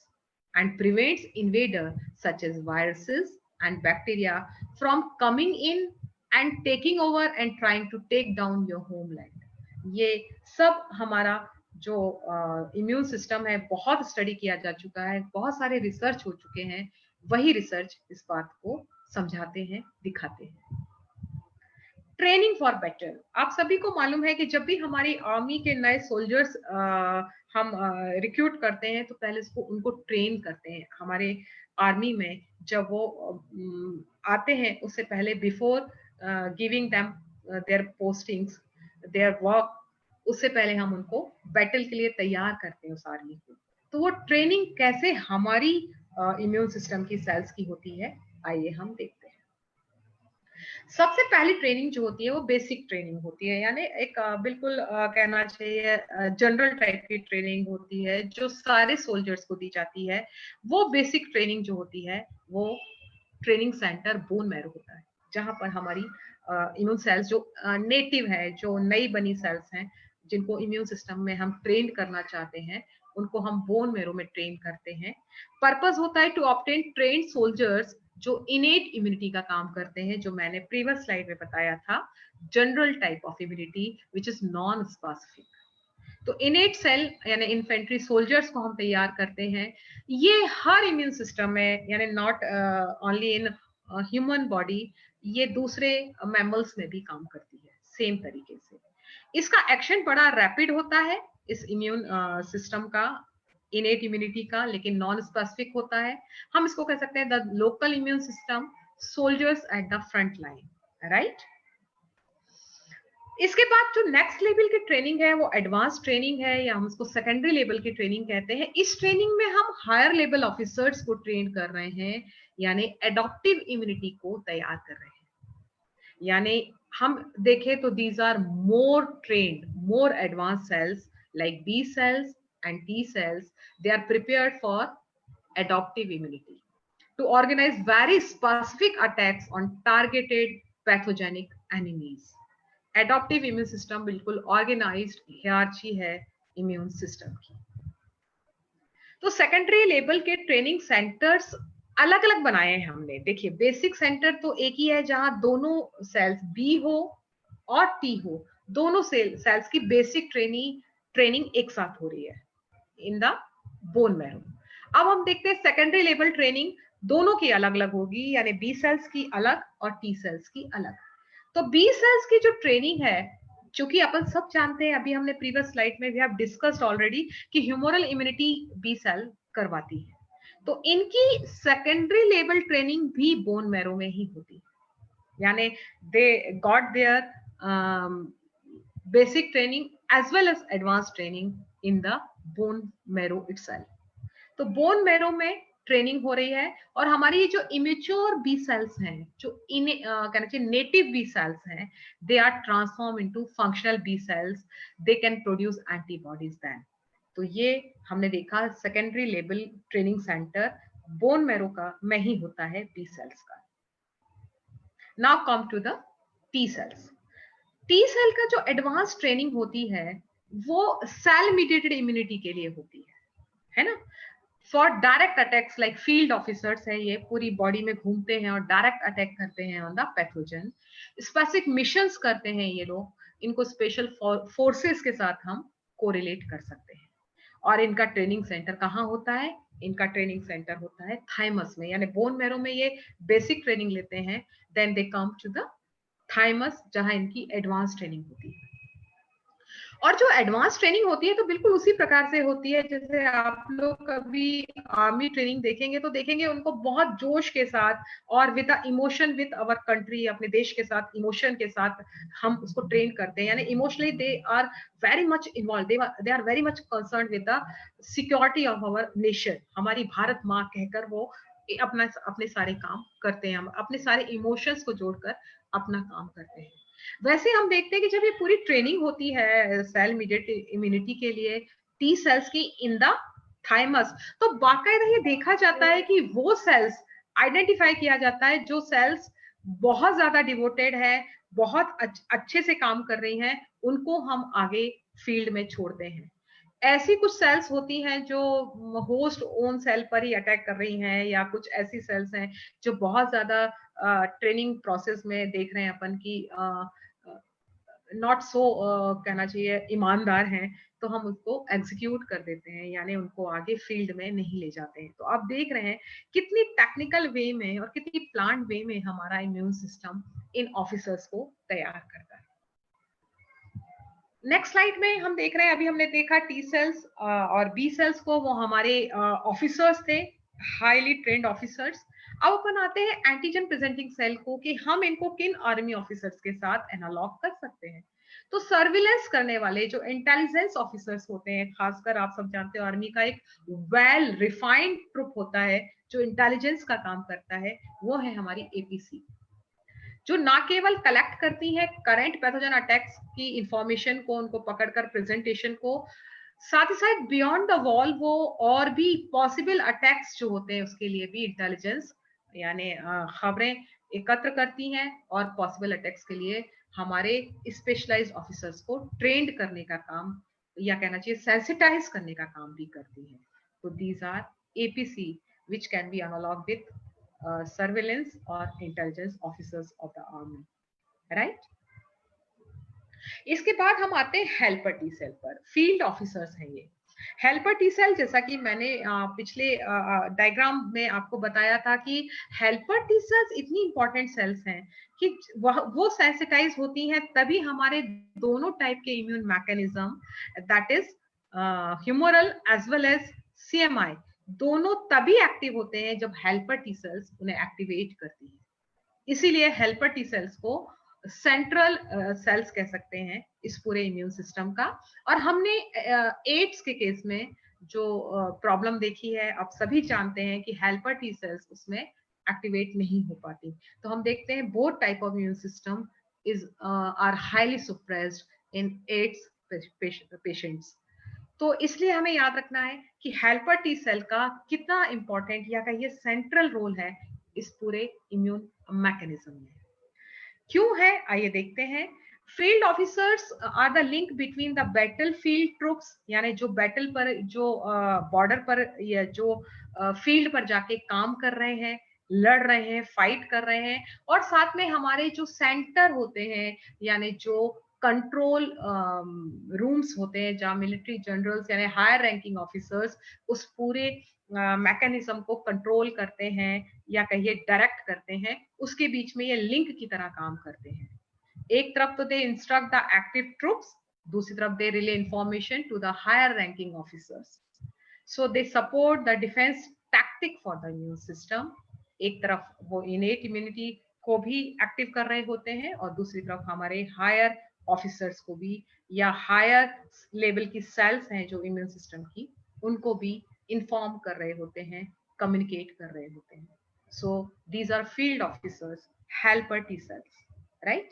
and prevents invaders such as viruses and bacteria from coming in and taking over and trying to take down your homeland. ये सब हमारा जो immune system है बहुत study किया जा चुका है, बहुत सारे रिसर्च हो चुके हैं. वही रिसर्च इस बात को समझाते हैं, दिखाते हैं. Training for battle. आप सभी को मालूम है कि जब भी हमारी आर्मी के नए सोल्जर्स हम रिक्रूट करते हैं तो पहले उनको ट्रेन करते हैं. हमारे आर्मी में जब वो आते हैं उससे पहले, before giving them their postings, their work, उससे पहले हम उनको बैटल के लिए तैयार करते हैं उस आर्मी को. तो वो ट्रेनिंग कैसे हमारी इम्यून सिस्टम की सेल्स की होती है, आइए हम देखते हैं. सबसे पहली ट्रेनिंग जो होती है वो बेसिक ट्रेनिंग होती है, यानी एक बिल्कुल कहना चाहिए जनरल टाइप की ट्रेनिंग होती है जो सारे सोल्जर्स को दी जाती है. वो बेसिक ट्रेनिंग जो होती है वो ट्रेनिंग सेंटर बोन मैरो होता है, जहां पर हमारी इम्यून सेल्स जो नेटिव है, जो नई बनी सेल्स हैं, जिनको इम्यून सिस्टम में हम ट्रेन करना चाहते हैं, उनको हम बोन मैरो में ट्रेन करते हैं. पर्पस होता है टू ऑब्टेन ट्रेन सोल्जर्स जो इनेट इम्यूनिटी का काम करते हैं, जो मैंने प्रीवियस स्लाइड में बताया था, general type of immunity which is non specific. तो इनेट सेल यानी इन्फेंट्री सोल्जर्स को हम तैयार करते हैं. ये हर इम्यून सिस्टम में, यानी not only in human body, ये दूसरे मैमल्स में भी काम करती है सेम तरीके से. इसका एक्शन बड़ा रैपिड होता है इस इम्यून सिस्टम का, इनेट इम्यूनिटी का, लेकिन नॉन स्पेसिफिक होता है. हम इसको कह सकते हैं the local immune system, soldiers at the front line, right. इसके बाद जो नेक्स्ट लेवल की ट्रेनिंग है वो एडवांस ट्रेनिंग है, या हम उसको सेकेंडरी लेवल की ट्रेनिंग कहते हैं. इस ट्रेनिंग में हम हायर लेवल ऑफिसर्स को ट्रेन कर रहे हैं, यानी एडॉप्टिव इम्यूनिटी को तैयार कर रहे हैं. यानी हम देखें तो these are more trained, more advanced cells like B cells and T cells. They are prepared for adaptive immunity to organize very specific attacks on targeted pathogenic enemies. Adaptive immune system बिल्कुल organized hierarchy है immune system की. तो secondary level के training centres अलग अलग बनाए हैं हमने. देखिए, बेसिक सेंटर तो एक ही है जहां दोनों सेल्स B हो और T हो, दोनों सेल्स की बेसिक ट्रेनिंग एक साथ हो रही है इन द बोन मैरो. अब हम देखते हैं सेकेंडरी लेवल ट्रेनिंग दोनों की अलग अलग होगी, यानी बी सेल्स की अलग और टी सेल्स की अलग. तो बी सेल्स की जो ट्रेनिंग है, चूंकि अपन सब जानते हैं, अभी हमने प्रीवियस स्लाइड में वी हैव डिस्कस्ड ऑलरेडी कि ह्यूमरल इम्यूनिटी बी सेल करवाती है. तो इनकी सेकेंडरी लेवल ट्रेनिंग भी बोन मैरो में ही होती है, यानी they got their basic training as well as advanced training in the bone marrow itself. तो bone marrow में ट्रेनिंग हो रही है, और हमारी ये जो इमेच्योर बी सेल्स हैं, जो कहना चाहिए नेटिव बी सेल्स हैं, they are transform into functional B cells. They can produce antibodies then. तो ये हमने देखा secondary level training centre bone marrow का में ही होता है बी सेल्स का. Now come to the T cells. T cell का जो एडवांस ट्रेनिंग होती है वो सेल मीडिएटेड इम्यूनिटी के लिए होती है ना. For direct attacks like field officers है, ये पूरी बॉडी में घूमते हैं और डायरेक्ट अटैक करते हैं on the pathogen. Specific missions करते हैं ये लोग, इनको स्पेशल फोर्सेस के साथ हम कोरिलेट कर सकते हैं. और इनका ट्रेनिंग सेंटर कहाँ होता है? इनका ट्रेनिंग सेंटर होता है थाइमस में, यानी बोन मैरो में ये बेसिक ट्रेनिंग लेते हैं. Then they come to the thymus, जहां इनकी एडवांस ट्रेनिंग होती है. और जो एडवांस ट्रेनिंग होती है तो बिल्कुल उसी प्रकार से होती है जैसे आप लोग कभी आर्मी ट्रेनिंग देखेंगे तो देखेंगे उनको बहुत जोश के साथ और with emotion with our country, अपने देश के साथ इमोशन के साथ हम उसको ट्रेन करते हैं, यानी emotionally they are very much involve, they are very much concern with the security of our nation. हमारी भारत माँ कहकर वो अपने सारे काम करते हैं, हम अपने सारे इमोशंस को जोड़कर अपना काम करते हैं। वैसे हम देखते हैं कि जब ये पूरी ट्रेनिंग होती है सेल मीडिएट इम्यूनिटी के लिए टी सेल्स की इन द थाइमस, तो बाकायदा ये देखा जाता है कि वो सेल्स आइडेंटिफाई किया जाता है जो सेल्स बहुत ज्यादा डिवोटेड है, बहुत अच्छे से काम कर रही हैं, उनको हम आगे फील्ड में छोड़ते हैं। ऐसी कुछ सेल्स होती हैं जो होस्ट ओन सेल पर ही अटैक कर रही हैं, या कुछ ऐसी सेल्स हैं जो बहुत ज्यादा ट्रेनिंग प्रोसेस में देख रहे हैं अपन की नॉट सो कहना चाहिए ईमानदार हैं, तो हम उसको एग्जीक्यूट कर देते हैं, यानी उनको आगे फील्ड में नहीं ले जाते हैं। तो आप देख रहे हैं कितनी टेक्निकल वे में और कितनी प्लान वे में हमारा इम्यून सिस्टम इन ऑफिसर्स को तैयार करता है। नेक्स्ट स्लाइड में हम देख रहे हैं, अभी हमने देखा टी सेल्स और बी सेल्स को, वो हमारे ऑफिसर्स थे, हाईली ट्रेंड ऑफिसर्स। अब अपन आते हैं एंटीजन प्रेजेंटिंग सेल को, कि हम इनको किन आर्मी ऑफिसर्स के साथ एनालॉग कर सकते हैं। तो सर्विलेंस करने वाले जो इंटेलिजेंस ऑफिसर्स होते हैं, खासकर आप सब जानते हो आर्मी का एक वेल रिफाइंड ट्रुप होता है जो इंटेलिजेंस का काम करता है, वो है हमारी एपीसी, जो ना केवल कलेक्ट करती है करंट पैथोजन अटैक्स की इंफॉर्मेशन को, उनको पकड़कर प्रेजेंटेशन को, साथ ही साथ बियॉन्ड द वॉल वो और भी पॉसिबल अटैक्स जो होते हैं उसके लिए भी इंटेलिजेंस यानी खबरें एकत्र करती हैं, और पॉसिबल अटैक्स के लिए हमारे स्पेशलाइज्ड ऑफिसर्स को ट्रेंड करने का काम, या कहना चाहिए सेंसिटाइज करने का काम भी करती है। तो these are APC which can be analogue with surveillance or intelligence officers of the army, right? इसके बाद हम आते हैं हेल्पर टी सेल पर। फील्ड ऑफिसर्स हैं ये हेल्पर टी सेल। जैसा कि मैंने पिछले डायग्राम में आपको बताया था कि हेल्पर टी सेल्स इतनी इंपॉर्टेंट सेल्स हैं कि वो सेंसिटाइज होती हैं तभी हमारे दोनों टाइप के immune mechanism, that is humoral as well as CMI, दोनों तभी एक्टिव होते हैं जब हेल्पर टी सेल्स उन्हें एक्टिवेट करती है। इसीलिए हेल्पर टी सेल्स को सेंट्रल सेल्स कह सकते हैं इस पूरे इम्यून सिस्टम का। और हमने एड्स के केस में जो प्रॉब्लम देखी है, आप सभी जानते हैं कि हेल्पर टी सेल्स उसमें एक्टिवेट नहीं हो पाती। तो हम देखते हैं both type of immune system is are highly suppressed in AIDS patients. तो इसलिए हमें याद रखना है कि हेल्पर टी सेल का कितना इंपॉर्टेंट या कहिए सेंट्रल रोल है इस पूरे इम्यून मैकेनिज्म में। क्यों है आइए देखते हैं। Field officers are the link between the battlefield troops, यानी जो बैटल पर, जो बॉर्डर पर या जो फील्ड पर जाके काम कर रहे हैं, लड़ रहे हैं, फाइट कर रहे हैं, और साथ में हमारे जो सेंटर होते हैं, यानी जो कंट्रोल रूम्स होते हैं जहाँ मिलिट्री जनरल्स यानी हायर रैंकिंग ऑफिसर्स उस पूरे मैकेनिज्म को कंट्रोल करते हैं या कहिए डायरेक्ट करते हैं, उसके बीच में ये लिंक की तरह काम करते हैं। एक तरफ तो they instruct the active troops, दूसरी तरफ they relay information to the higher ranking officers, so they support the defence tactic for the immune system. एक तरफ वो इनेट इम्यूनिटी को भी एक्टिव कर रहे होते हैं, और दूसरी तरफ हमारे हायर ऑफिसर्स को भी, या हायर लेवल की सेल्स हैं जो इम्यून सिस्टम की, उनको भी इन्फॉर्म कर रहे होते हैं, कम्युनिकेट कर रहे होते हैं। So these are field officers, helper T cells, right.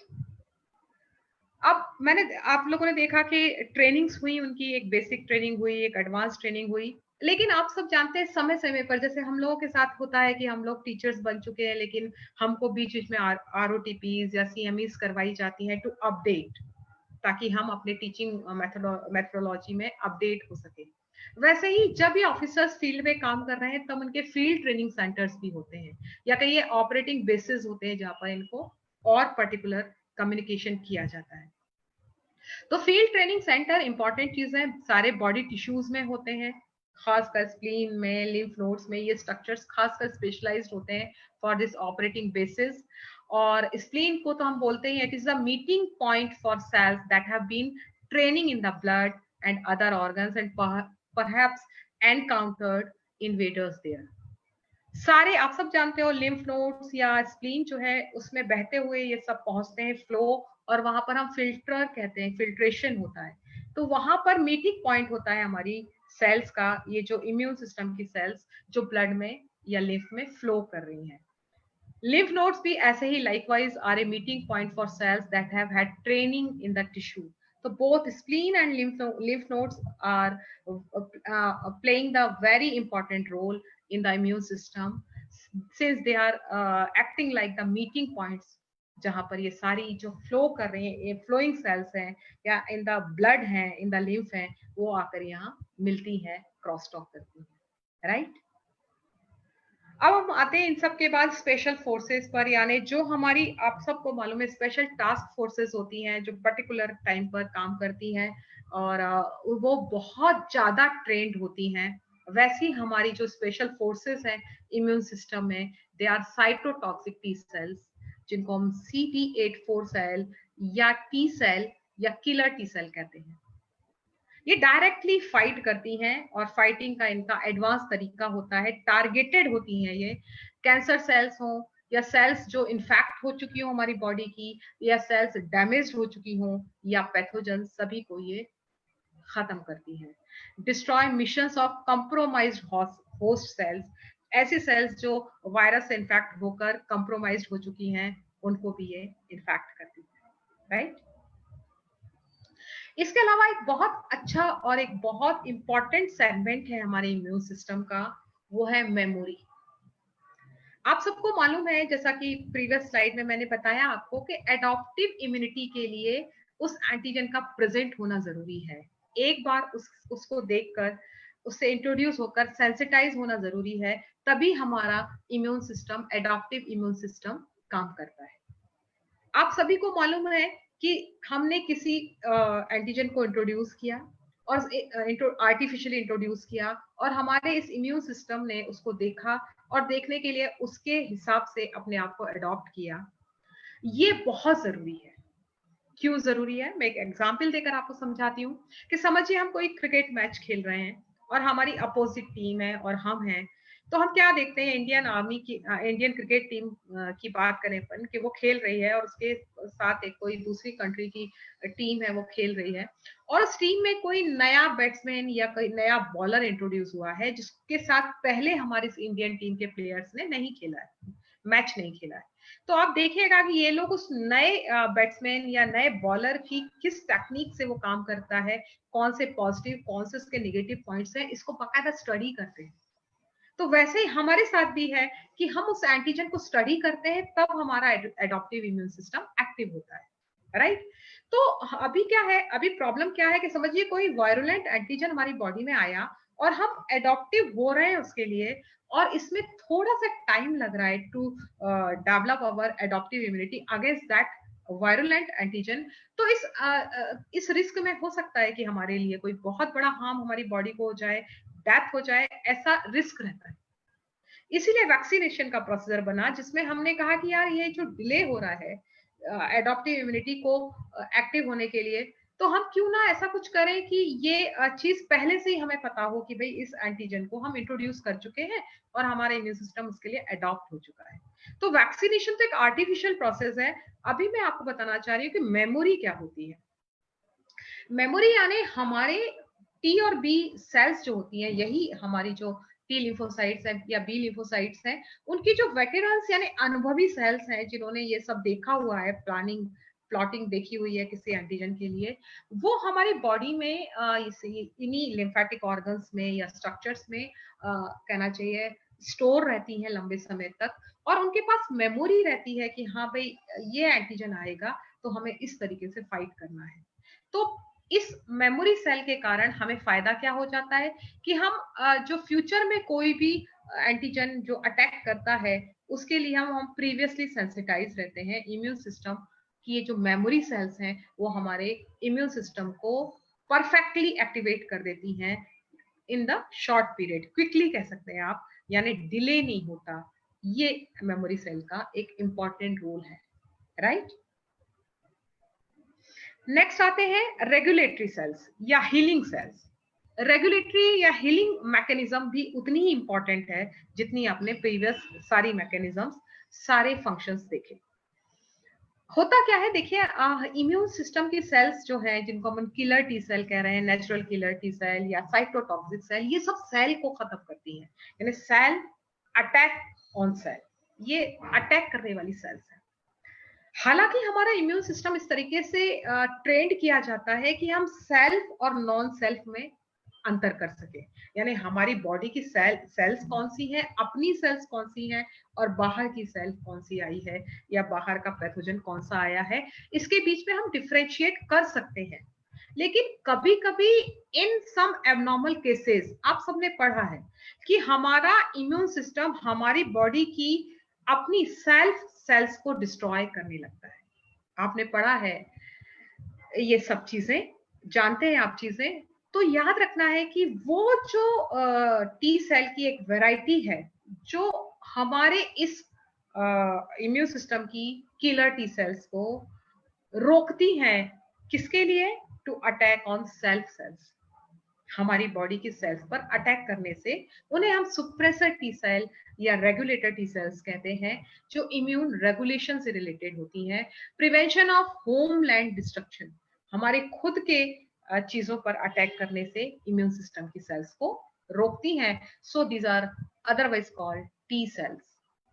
अब मैंने, आप लोगों ने देखा कि ट्रेनिंग्स हुई, उनकी एक बेसिक ट्रेनिंग हुई, एक एडवांस ट्रेनिंग हुई, लेकिन आप सब जानते हैं समय समय पर, जैसे हम लोगों के साथ होता है कि हम लोग टीचर्स बन चुके हैं, लेकिन हमको बीच बीच में ROTPs या CMEs करवाई जाती हैं टू अपडेट, ताकि हम अपने टीचिंग मेथोडोलॉजी में अपडेट हो सके। वैसे ही जब ये ऑफिसर्स फील्ड में काम कर रहे हैं तब उनके फील्ड ट्रेनिंग सेंटर्स भी होते हैं, या कहिए ऑपरेटिंग बेसिस होते हैं, जहां पर इनको और पर्टिकुलर कम्युनिकेशन किया जाता है। तो फील्ड ट्रेनिंग सेंटर इंपॉर्टेंट चीज है, सारे बॉडी टिश्यूज में होते हैं, खासकर स्प्लीन में, लिम्फ नोड्स में, ये स्ट्रक्चर्स खासकर स्पेशलाइज्ड होते हैं फॉर दिस ऑपरेटिंग बेसिस। और स्प्लीन को तो हम बोलते हैं it is the meeting point for cells that have been training in the blood and other organs, and perhaps encountered invaders there. सारे आप सब जानते हो लिम्फ नोड्स या स्प्लीन जो है उसमें बहते हुए ये सब पहुंचते हैं फ्लो, और वहां पर हम फिल्टर कहते हैं, फिल्ट्रेशन होता है। तो वहां पर मीटिंग पॉइंट होता है हमारी सेल्स का, ये जो इम्यून सिस्टम की सेल्स जो ब्लड में या लिम्फ में फ्लो कर रही हैं। लिम्फ नोड्स भी ऐसे ही likewise are a meeting point for cells that have had training in the tissue. So both spleen and lymph nodes are playing the very important role in the immune system, since they are acting like the meeting points, जहां पर ये सारी जो flow कर रहे हैं, ये flowing sales हैं या इन द ब्लड हैं, इन द लिम्फ हैं, वो आकर यहाँ मिलती हैं, क्रॉस टॉक करती हैं, राइट। अब हम आते हैं इन सब के बाद स्पेशल फोर्सेस पर, यानी जो हमारी, आप सबको मालूम है, स्पेशल टास्क फोर्सेस होती हैं जो पर्टिकुलर टाइम पर काम करती हैं और वो बहुत ज्यादा ट्रेंड होती हैं। वैसी हमारी जो स्पेशल फोर्सेस हैं इम्यून सिस्टम में, they are cytotoxic T cells, जिनको हम CD8 सेल या टी सेल या किलर टी सेल कहते हैं। ये डायरेक्टली फाइट करती हैं और फाइटिंग का इनका एडवांस तरीका होता है, टारगेटेड होती हैं ये, कैंसर सेल्स हो या सेल्स जो इन्फेक्ट हो चुकी हो हमारी बॉडी की, या सेल्स डैमेज हो चुकी हो या पैथोजन, सभी को ये खत्म करती है। Destroy missions of compromised host cells, ऐसी सेल्स जो वायरस से इन्फेक्ट होकर कंप्रोमाइज्ड हो चुकी हैं, उनको भी ये इन्फेक्ट करती है, राइट। इसके अलावा एक बहुत अच्छा और एक बहुत इंपॉर्टेंट सेगमेंट है हमारे इम्यून सिस्टम का, वो है मेमोरी। आप सबको मालूम है, जैसा कि प्रीवियस स्लाइड में मैंने बताया आपको, कि एडॉप्टिव इम्यूनिटी के लिए उस एंटीजन का प्रेजेंट होना जरूरी है। एक बार उसको देखकर, उससे इंट्रोड्यूस होकर सेंसिटाइज होना जरूरी है, तभी हमारा immune system, adaptive immune system काम करता है। आप सभी को मालूम है कि हमने किसी एंटीजन को इंट्रोड्यूस किया और आर्टिफिशियली इंट्रोड्यूस किया, और हमारे इस इम्यून सिस्टम ने उसको देखा और देखने के लिए उसके हिसाब से अपने आप को अडॉप्ट किया। ये बहुत जरूरी है। क्यों जरूरी है, मैं एक एग्जांपल देकर आपको समझाती हूँ। कि समझिए हम कोई क्रिकेट मैच खेल रहे हैं और हमारी अपोजिट टीम है और हम हैं, तो हम क्या देखते हैं, इंडियन आर्मी की, इंडियन क्रिकेट टीम की बात करें अपन, कि वो खेल रही है और उसके साथ एक कोई दूसरी कंट्री की टीम है, वो खेल रही है, और उस टीम में कोई नया बैट्समैन या कोई नया बॉलर इंट्रोड्यूस हुआ है, जिसके साथ पहले हमारे इंडियन टीम के प्लेयर्स ने नहीं खेला है, मैच नहीं खेला है। तो आप देखिएगा कि ये लोग उस नए बैट्समैन या नए बॉलर की किस टेक्निक से वो काम करता है, कौन से पॉजिटिव, कौन से उसके नेगेटिव पॉइंट्स हैं, इसको बकायदा स्टडी करते हैं। तो वैसे ही हमारे साथ भी है कि हम उस एंटीजन को स्टडी करते हैं, तब हमारा एडॉप्टिव इम्यून सिस्टम एक्टिव होता है, राइट। तो अभी क्या है, अभी प्रॉब्लम क्या है कि समझिए कोई वायरुलेंट एंटीजन हमारी बॉडी में आया और हम एडॉप्टिव हो रहे हैं उसके लिए, और इसमें थोड़ा सा टाइम लग रहा है to develop our adaptive immunity against that virulent antigen. तो इस रिस्क में हो सकता है कि हमारे लिए कोई बहुत बड़ा हार्म हमारी बॉडी को हो जाए, डेथ हो जाए, ऐसा रिस्क रहता है। इसीलिए वैक्सीनेशन का प्रोसीजर बना, जिसमें हमने कहा कि यार ये जो डिले हो रहा है एडॉप्टिव इम्यूनिटी को एक्टिव होने के लिए, तो हम क्यों ना ऐसा कुछ करें कि ये चीज पहले से ही हमें पता हो कि भाई इस एंटीजन को हम इंट्रोड्यूस कर चुके हैं और हमारा इम्यून सिस्टम उसके लिए अडॉप्ट हो चुका है। तो वैक्सीनेशन तो एक आर्टिफिशियल प्रोसेस है। अभी मैं आपको बताना चाह रही हूँ कि मेमोरी क्या होती है। मेमोरी यानी हमारे टी और बी सेल्स जो होती हैं, यही हमारी जो टी लिम्फोसाइट्स हैं या बी लिम्फोसाइट्स हैं, उनकी जो वेटरन्स यानी अनुभवी सेल्स हैं, जिन्होंने ये सब देखा हुआ है, प्लॉटिंग देखी हुई है किसी एंटीजन के लिए, वो हमारी बॉडी में इन्हीं लिम्फेटिक ऑर्गन्स में या स्ट्रक्चर्स में कहना चाहिए स्टोर रहती हैं लंबे समय तक, और उनके पास मेमोरी रहती है कि हाँ भाई ये एंटीजन आएगा तो हमें इस तरीके से फाइट करना है। तो इस मेमोरी सेल के कारण हमें फायदा क्या हो जाता है कि हम जो फ्यूचर में कोई भी एंटीजन जो अटैक करता है, उसके लिए हम प्रीवियसली सेंसिटाइज रहते हैं। इम्यून सिस्टम की ये जो मेमोरी सेल्स हैं, वो हमारे इम्यून सिस्टम को परफेक्टली एक्टिवेट कर देती हैं in the short period, quickly कह सकते हैं आप, यानी डिले नहीं होता। ये मेमोरी सेल का एक इंपॉर्टेंट रोल है, राइट। नेक्स्ट आते हैं रेगुलेटरी सेल्स या हीलिंग सेल्स। रेगुलेटरी या हीलिंग मैकेनिज्म भी उतनी ही इंपॉर्टेंट है जितनी आपने प्रीवियस सारी मैकेनिज्म्स, सारे फंक्शंस देखे। होता क्या है, देखिए इम्यून सिस्टम की सेल्स जो है, जिनको हम किलर टी सेल कह रहे हैं, नेचुरल किलर टी सेल या साइटोटॉक्सिक सेल, ये सब सेल को खत्म करती हैं, यानी सेल अटैक ऑन सेल, ये अटैक करने वाली सेल्स है। हालांकि हमारा इम्यून सिस्टम इस तरीके से ट्रेंड किया जाता है कि हम सेल्फ और नॉन सेल्फ में अंतर कर सके, यानी हमारी बॉडी की सेल्स कौन सी हैं, अपनी सेल्स कौन सी हैं, और बाहर की सेल कौन सी आई है, या बाहर का पैथोजन कौन सा आया है, इसके बीच में हम डिफरेंशिएट कर सकते हैं। लेकिन कभी कभी इन सम एबनॉर्मल केसेस आप सबने पढ़ा है कि हमारा इम्यून सिस्टम हमारी बॉडी की अपनी सेल्स को डिस्ट्रॉय करने लगता है। आपने पढ़ा है ये सब चीजें, जानते हैं आप चीजें। तो याद रखना है कि वो जो टी सेल की एक वैरायटी है जो हमारे इस इम्यून सिस्टम की किलर टी सेल्स को रोकती हैं, किसके लिए? To attack on self cells, हमारी बॉडी की सेल्स पर अटैक करने से उन्हें हम सुप्रेसर टी सेल या रेगुलेटर टी सेल्स कहते हैं, जो इम्यून रेगुलेशन से रिलेटेड होती हैं। प्रिवेंशन ऑफ होमलैंड डिस्ट्रक्शन, हमारे खुद के चीजों पर अटैक करने से इम्यून सिस्टम की सेल्स को रोकती हैं। So these are otherwise called T cells,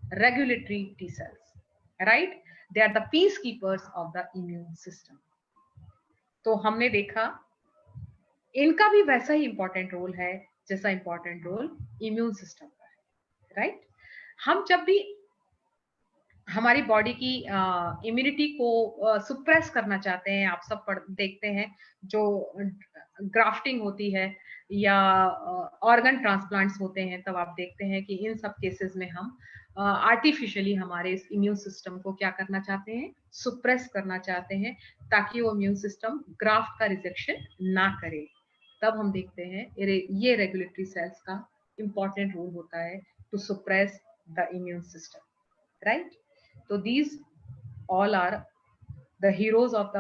regulatory T cells, right? They are the peacekeepers of the immune system. तो हमने देखा इनका भी वैसा ही इंपॉर्टेंट रोल है जैसा इंपॉर्टेंट रोल इम्यून सिस्टम का है, राइट? हम जब भी हमारी बॉडी की इम्यूनिटी को सुप्रेस करना चाहते हैं, आप सब देखते हैं जो ग्राफ्टिंग होती है या ऑर्गन ट्रांसप्लांट्स होते हैं, तब आप देखते हैं कि इन सब केसेस में हम आर्टिफिशियली हमारे इस इम्यून सिस्टम को क्या करना चाहते हैं? सुप्रेस करना चाहते हैं, ताकि वो इम्यून सिस्टम ग्राफ्ट का रिजेक्शन ना करे। तब हम देखते हैं ये रेगुलेटरी सेल्स का इंपॉर्टेंट रोल होता है to suppress the immune system, right? तो these all are the heroes of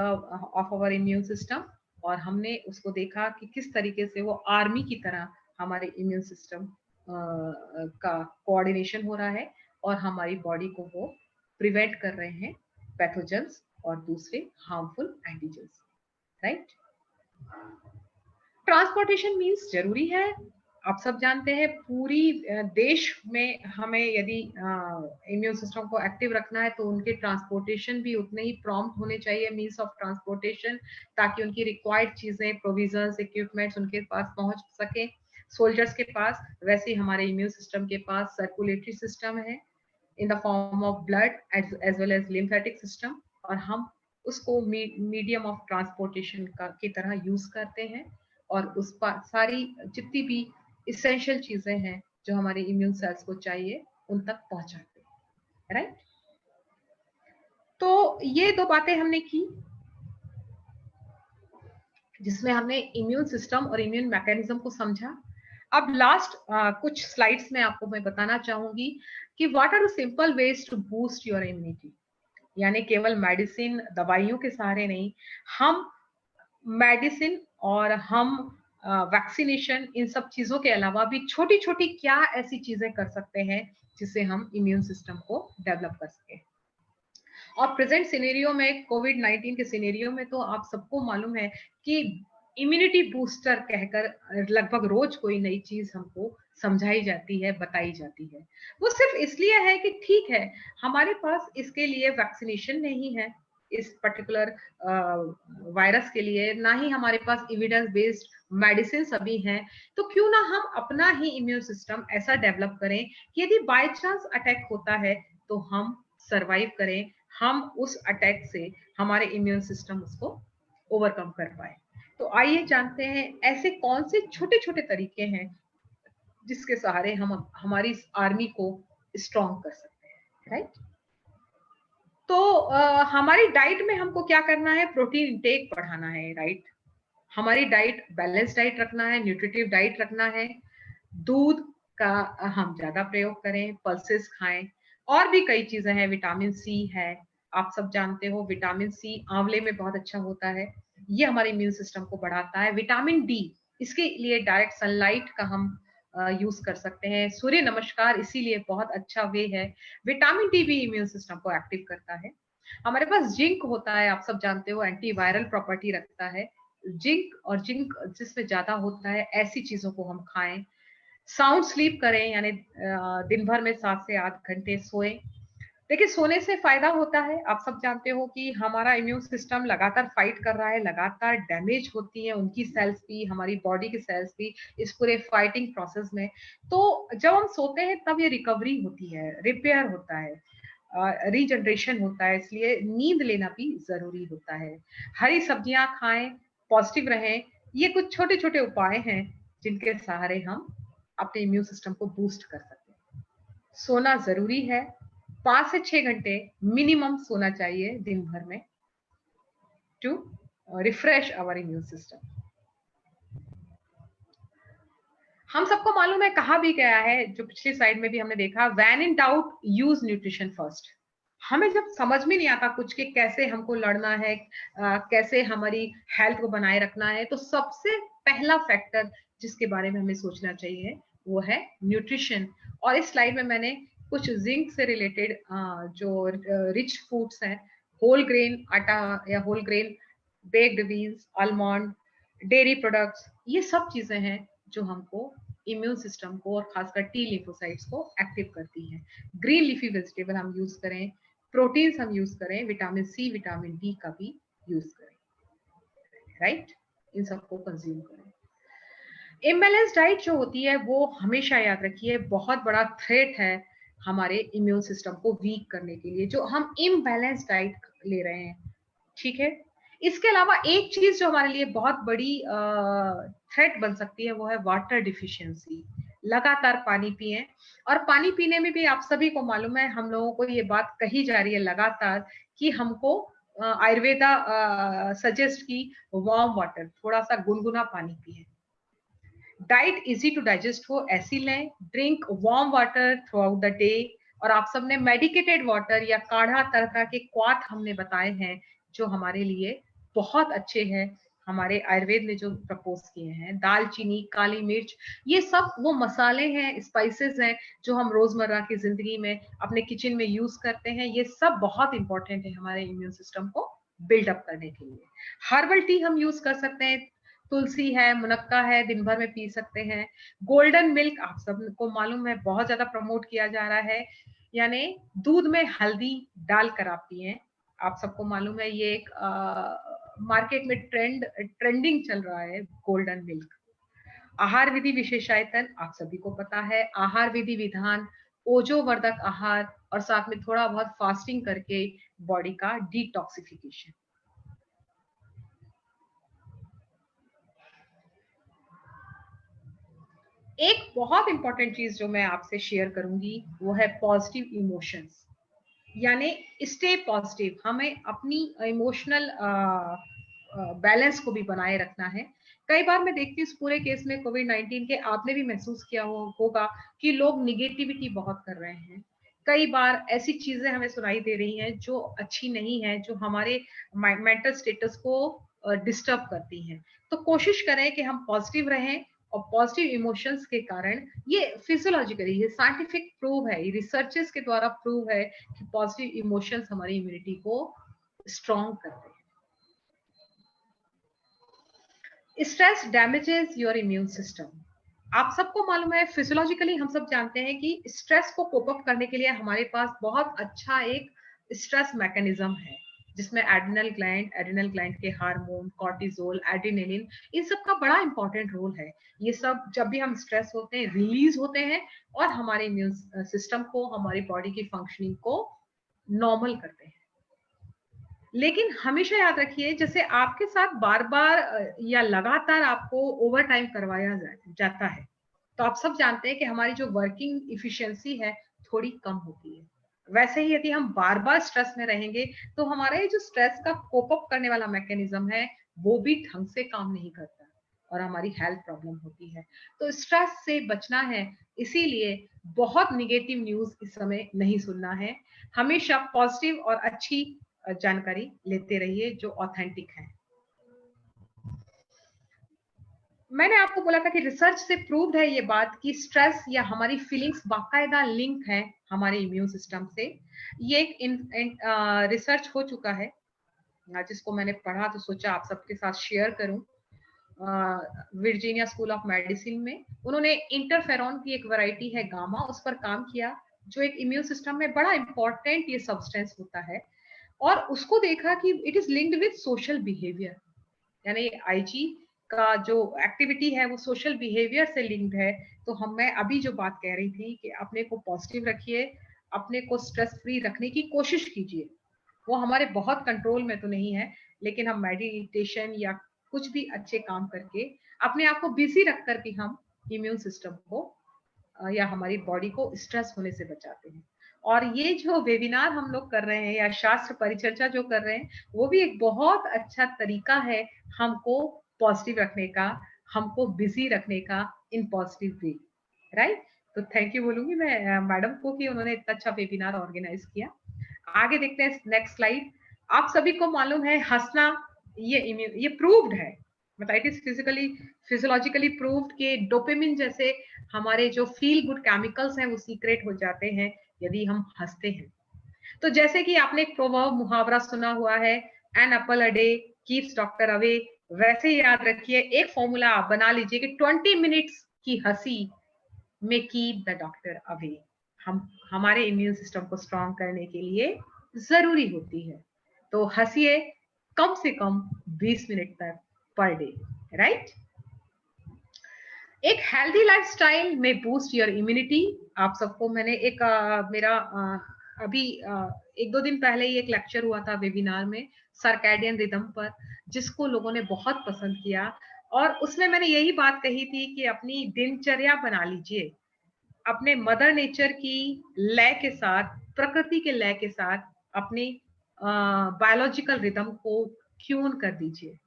our immune system, और हमने उसको देखा कि किस तरीके से वो आर्मी की तरह हमारे इम्यून सिस्टम का कोऑर्डिनेशन हो रहा है और हमारी बॉडी को वो प्रिवेंट कर रहे हैं पैथोजेंस और दूसरे harmful antigens, right? Transportation means जरूरी है, आप सब जानते हैं पूरी देश में हमें यदि इम्यून सिस्टम को एक्टिव रखना है तो उनके ट्रांसपोर्टेशन भी उतने ही प्रॉम्प्ट होने चाहिए, मीन्स ऑफ ट्रांसपोर्टेशन, ताकि उनकी रिक्वायर्ड चीजें, प्रोविजंस, इक्विपमेंट्स उनके पास पहुंच सके सोल्जर्स के पास। वैसे ही हमारे इम्यून सिस्टम के पास सर्कुलेटरी सिस्टम है in the form of blood as well as lymphatic system, और हम उसको मीडियम ऑफ ट्रांसपोर्टेशन की तरह यूज करते हैं, और उस पर सारी जितनी भी इसेंशियल चीजें हैं जो हमारे इम्यून सेल्स को चाहिए उन तक पहुंचाते हैं, राइट? तो ये दो बातें हमने की जिसमें हमने इम्यून सिस्टम और इम्यून मैकेनिज्म को समझा। अब लास्ट कुछ स्लाइड्स में आपको मैं बताना चाहूंगी कि what are the simple ways to boost your immunity, यानी केवल मेडिसिन, दवाइयों के सहारे नहीं, हम मेडिसिन और हम वैक्सीनेशन, इन सब चीजों के अलावा भी छोटी छोटी क्या ऐसी चीजें कर सकते हैं जिससे हम इम्यून सिस्टम को डेवलप कर सके। और प्रेजेंट सिनेरियो में, कोविड-19 के सिनेरियो में तो आप सबको मालूम है कि इम्यूनिटी बूस्टर कहकर लगभग रोज कोई नई चीज हमको समझाई जाती है, बताई जाती है। वो सिर्फ इसलिए है कि ठीक है हमारे पास इसके लिए वैक्सीनेशन नहीं है इस पर्टिकुलर वायरस के लिए, ना ही हमारे पास एविडेंस बेस्ड मेडिसिन अभी हैं, तो क्यों ना हम अपना ही इम्यून सिस्टम ऐसा डेवलप करें कि यदि बाय चांस अटैक होता है तो हम सरवाइव करें, हम उस अटैक से हमारे इम्यून सिस्टम उसको ओवरकम कर पाए। तो आइए जानते हैं ऐसे कौन से छोटे छोटे तरीके हैं जिसके सहारे हम हमारी आर्मी को स्ट्रॉन्ग कर सकते हैं, राइट? तो हमारी डाइट में हमको क्या करना है? प्रोटीन इंटेक बढ़ाना है, राइट? हमारी डाइट बैलेंस डाइट रखना है, न्यूट्रिटिव डाइट रखना है, दूध का हम ज्यादा प्रयोग करें, पल्सेस खाएं, और भी कई चीजें हैं, विटामिन सी है, आप सब जानते हो विटामिन सी आंवले में बहुत अच्छा होता है, ये हमारे इम्यून सिस्टम को बढ़ाता है। विटामिन डी, इसके लिए डायरेक्ट सनलाइट का हम यूज कर सकते हैं। सूर्य नमस्कार इसीलिए बहुत अच्छा वे है। विटामिन डी भी इम्यून सिस्टम को एक्टिव करता है। हमारे पास जिंक होता है, आप सब जानते हो एंटीवायरल प्रॉपर्टी रखता है। जिंक जिसमें ज्यादा होता है ऐसी चीजों को हम खाएं। साउंड स्लीप करें, यानी दिन भर में 7 से 8 घंटे सोएं। देखिए सोने से फायदा होता है, आप सब जानते हो कि हमारा इम्यून सिस्टम लगातार फाइट कर रहा है, लगातार डैमेज होती है उनकी सेल्स भी, हमारी बॉडी की सेल्स भी इस पूरे फाइटिंग प्रोसेस में। तो जब हम सोते हैं तब ये रिकवरी होती है, रिपेयर होता है, रीजनरेशन होता है, इसलिए नींद लेना भी जरूरी होता है। हरी सब्जियां खाएं, पॉजिटिव रहें। ये कुछ छोटे छोटे उपाय हैं जिनके सहारे हम अपने इम्यून सिस्टम को बूस्ट कर सकते हैं। सोना जरूरी है, 5 से 6 घंटे मिनिमम सोना चाहिए दिन भर में to refresh our immune system. हम सबको मालूम है, कहा भी गया है, जो पिछली स्लाइड में भी हमने देखा, when in doubt use nutrition first. हमें जब समझ में नहीं आता कुछ कि कैसे हमको लड़ना है, कैसे हमारी हेल्थ को बनाए रखना है, तो सबसे पहला फैक्टर जिसके बारे में हमें सोचना चाहिए वो है न्यूट्रिशन। और इस स्लाइड में मैंने कुछ जिंक से रिलेटेड जो रिच फूड्स हैं, होल ग्रेन आटा या whole grain baked beans, almond, dairy products, ये सब चीजें हैं जो हमको इम्यून सिस्टम को और खासकर टी लिम्फोसाइट्स को एक्टिव करती हैं। ग्रीन लीफी वेजिटेबल हम यूज करें, प्रोटीन्स हम यूज करें, विटामिन सी विटामिन डी का भी यूज करें, राइट? इन सबको कंज्यूम करें। इम्बैलेंस डाइट जो होती है वो हमेशा याद रखिए बहुत बड़ा थ्रेट है हमारे इम्यून सिस्टम को वीक करने के लिए, जो हम इम्बैलेंस डाइट ले रहे हैं, ठीक है। इसके अलावा एक चीज जो हमारे लिए बहुत बड़ी थ्रेट बन सकती है वो है वाटर डिफिशियंसी। लगातार पानी पिए, और पानी पीने में भी आप सभी को मालूम है, हम लोगों को ये बात कही जा रही है लगातार कि हमको आयुर्वेदा सजेस्ट की वार्म वाटर, थोड़ा सा गुनगुना पानी पिए। डाइट इजी टू डाइजेस्ट हो ऐसी लें, drink warm water through out the day. और आप सबने मेडिकेटेड वाटर या काढ़ा, तरह तरह के क्वाथ हमने बताए हैं जो हमारे लिए बहुत अच्छे हैं, हमारे आयुर्वेद ने जो प्रपोज किए हैं। दालचीनी, काली मिर्च, ये सब वो मसाले हैं, स्पाइसेस हैं जो हम रोजमर्रा की जिंदगी में अपने किचन में यूज करते हैं। ये सब बहुत इंपॉर्टेंट है हमारे इम्यून सिस्टम को बिल्डअप करने के लिए। हर्बल टी हम यूज कर सकते हैं, तुलसी है, मुनक्का है, दिन भर में पी सकते हैं। गोल्डन मिल्क आप सबको मालूम है बहुत ज्यादा प्रमोट किया जा रहा है, यानी दूध में हल्दी डालकर आप पिए। आप सबको मालूम है ये एक मार्केट में ट्रेंडिंग चल रहा है गोल्डन मिल्क। आहार विधि विशेषायतन आप सभी को पता है, आहार विधि विधान, ओजोवर्धक आहार, और साथ में थोड़ा बहुत फास्टिंग करके बॉडी का डिटॉक्सिफिकेशन। एक बहुत इंपॉर्टेंट चीज जो मैं आपसे शेयर करूंगी वो है पॉजिटिव इमोशंस, यानी स्टे पॉजिटिव। हमें अपनी इमोशनल बैलेंस को भी बनाए रखना है। कई बार मैं देखती हूँ इस पूरे केस में कोविड-19 के, आपने भी महसूस किया होगा कि लोग निगेटिविटी बहुत कर रहे हैं। कई बार ऐसी चीजें हमें सुनाई दे रही हैं जो अच्छी नहीं है, जो हमारे मेंटल स्टेटस को डिस्टर्ब करती हैं। तो कोशिश करें कि हम पॉजिटिव रहें, और पॉजिटिव इमोशंस के कारण, ये फिजियोलॉजिकली, ये साइंटिफिक प्रूव है, ये रिसर्चेस के द्वारा प्रूव है कि पॉजिटिव इमोशंस हमारी इम्यूनिटी को स्ट्रॉन्ग करते हैं। Stress damages your immune system. आप सबको मालूम है, फिजियोलॉजिकली हम सब जानते हैं कि स्ट्रेस को कोप अप करने के लिए हमारे पास बहुत अच्छा एक स्ट्रेस मैकेनिज्म है, जिसमें एड्रिनल ग्लैंड के हार्मोन, कॉर्टिसोल, एड्रेनालिन, इन सब का बड़ा इंपॉर्टेंट रोल है। ये सब जब भी हम स्ट्रेस होते हैं रिलीज होते हैं, और हमारे इम्यून सिस्टम को, हमारी बॉडी की फंक्शनिंग को नॉर्मल करते हैं। लेकिन हमेशा याद रखिए, जैसे आपके साथ बार बार या लगातार आपको ओवर टाइम करवाया जाता है, तो आप सब जानते हैं कि हमारी जो वर्किंग इफिशियंसी है थोड़ी कम होती है। वैसे ही यदि हम बार बार स्ट्रेस में रहेंगे तो हमारा ये जो स्ट्रेस का कोप अप करने वाला मैकेनिज्म है वो भी ढंग से काम नहीं करता, और हमारी हेल्थ प्रॉब्लम होती है। तो स्ट्रेस से बचना है, इसीलिए बहुत निगेटिव न्यूज इस समय नहीं सुनना है। हमेशा पॉजिटिव और अच्छी जानकारी लेते रहिए जो ऑथेंटिक है। मैंने आपको बोला था कि रिसर्च से प्रूव्ड है ये बात कि स्ट्रेस या हमारी फीलिंग्स बाकायदा लिंक है हमारे इम्यून सिस्टम से। ये एक रिसर्च हो चुका है जिसको मैंने पढ़ा तो सोचा आप सबके साथ शेयर करूं। वर्जीनिया स्कूल ऑफ मेडिसिन में उन्होंने इंटरफेरॉन की एक वैरायटी है गामा, उस पर काम किया, जो एक इम्यून सिस्टम में बड़ा इंपॉर्टेंट ये सब्सटेंस होता है, और उसको देखा कि it is linked with social behaviour. यानी आईजी का जो एक्टिविटी है वो सोशल बिहेवियर से लिंक्ड है। तो मैं अभी जो बात कह रही थी कि अपने को पॉजिटिव रखिए, अपने को स्ट्रेस फ्री रखने की कोशिश कीजिए। वो हमारे बहुत कंट्रोल में तो नहीं है, लेकिन हम मेडिटेशन या कुछ भी अच्छे काम करके अपने आप को बिजी रख कर भी हम इम्यून सिस्टम को या हमारी बॉडी को स्ट्रेस होने से बचाते हैं। और ये जो वेबिनार हम लोग कर रहे हैं या शास्त्र परिचर्चा जो कर रहे हैं, वो भी एक बहुत अच्छा तरीका है हमको पॉजिटिव रखने का, हमको बिजी रखने का इन पॉजिटिव वे, राइट। तो थैंक यू बोलूंगी मैं मैडम को कि उन्होंने इतना अच्छा वेबिनार ऑर्गेनाइज किया। आगे देखते हैं नेक्स्ट स्लाइड। आप सभी को मालूम है हंसना ये प्रूव्ड है, मतलब इट इज फिजियोलॉजिकली प्रूव्ड कि डोपामिन जैसे हमारे जो फील गुड केमिकल्स हैं वो सीक्रेट हो जाते हैं यदि हम हंसते हैं। तो जैसे कि आपने एक प्रोवर्ब मुहावरा सुना हुआ है, an apple a day keeps doctor away, वैसे ही याद रखिए एक फॉर्मूला आप बना लीजिए कि 20 मिनट्स की हंसी में कीप द डॉक्टर अवे हम हमारे इम्यून सिस्टम को स्ट्रॉन्ग करने के लिए जरूरी होती है। तो हंसिए कम से कम 20 मिनट तक पर डे, राइट। एक हेल्दी लाइफस्टाइल में बूस्ट योर इम्यूनिटी। आप सबको मैंने एक मेरा अभी 1-2 दिन पहले ही एक लेक्चर हुआ था वेबिनार में सर्कैडियन रिदम पर, जिसको लोगों ने बहुत पसंद किया, और उसमें मैंने यही बात कही थी कि अपनी दिनचर्या बना लीजिए, अपने मदर नेचर की लय के साथ, प्रकृति के लय के साथ अपने बायोलॉजिकल रिदम को ट्यून कर दीजिए।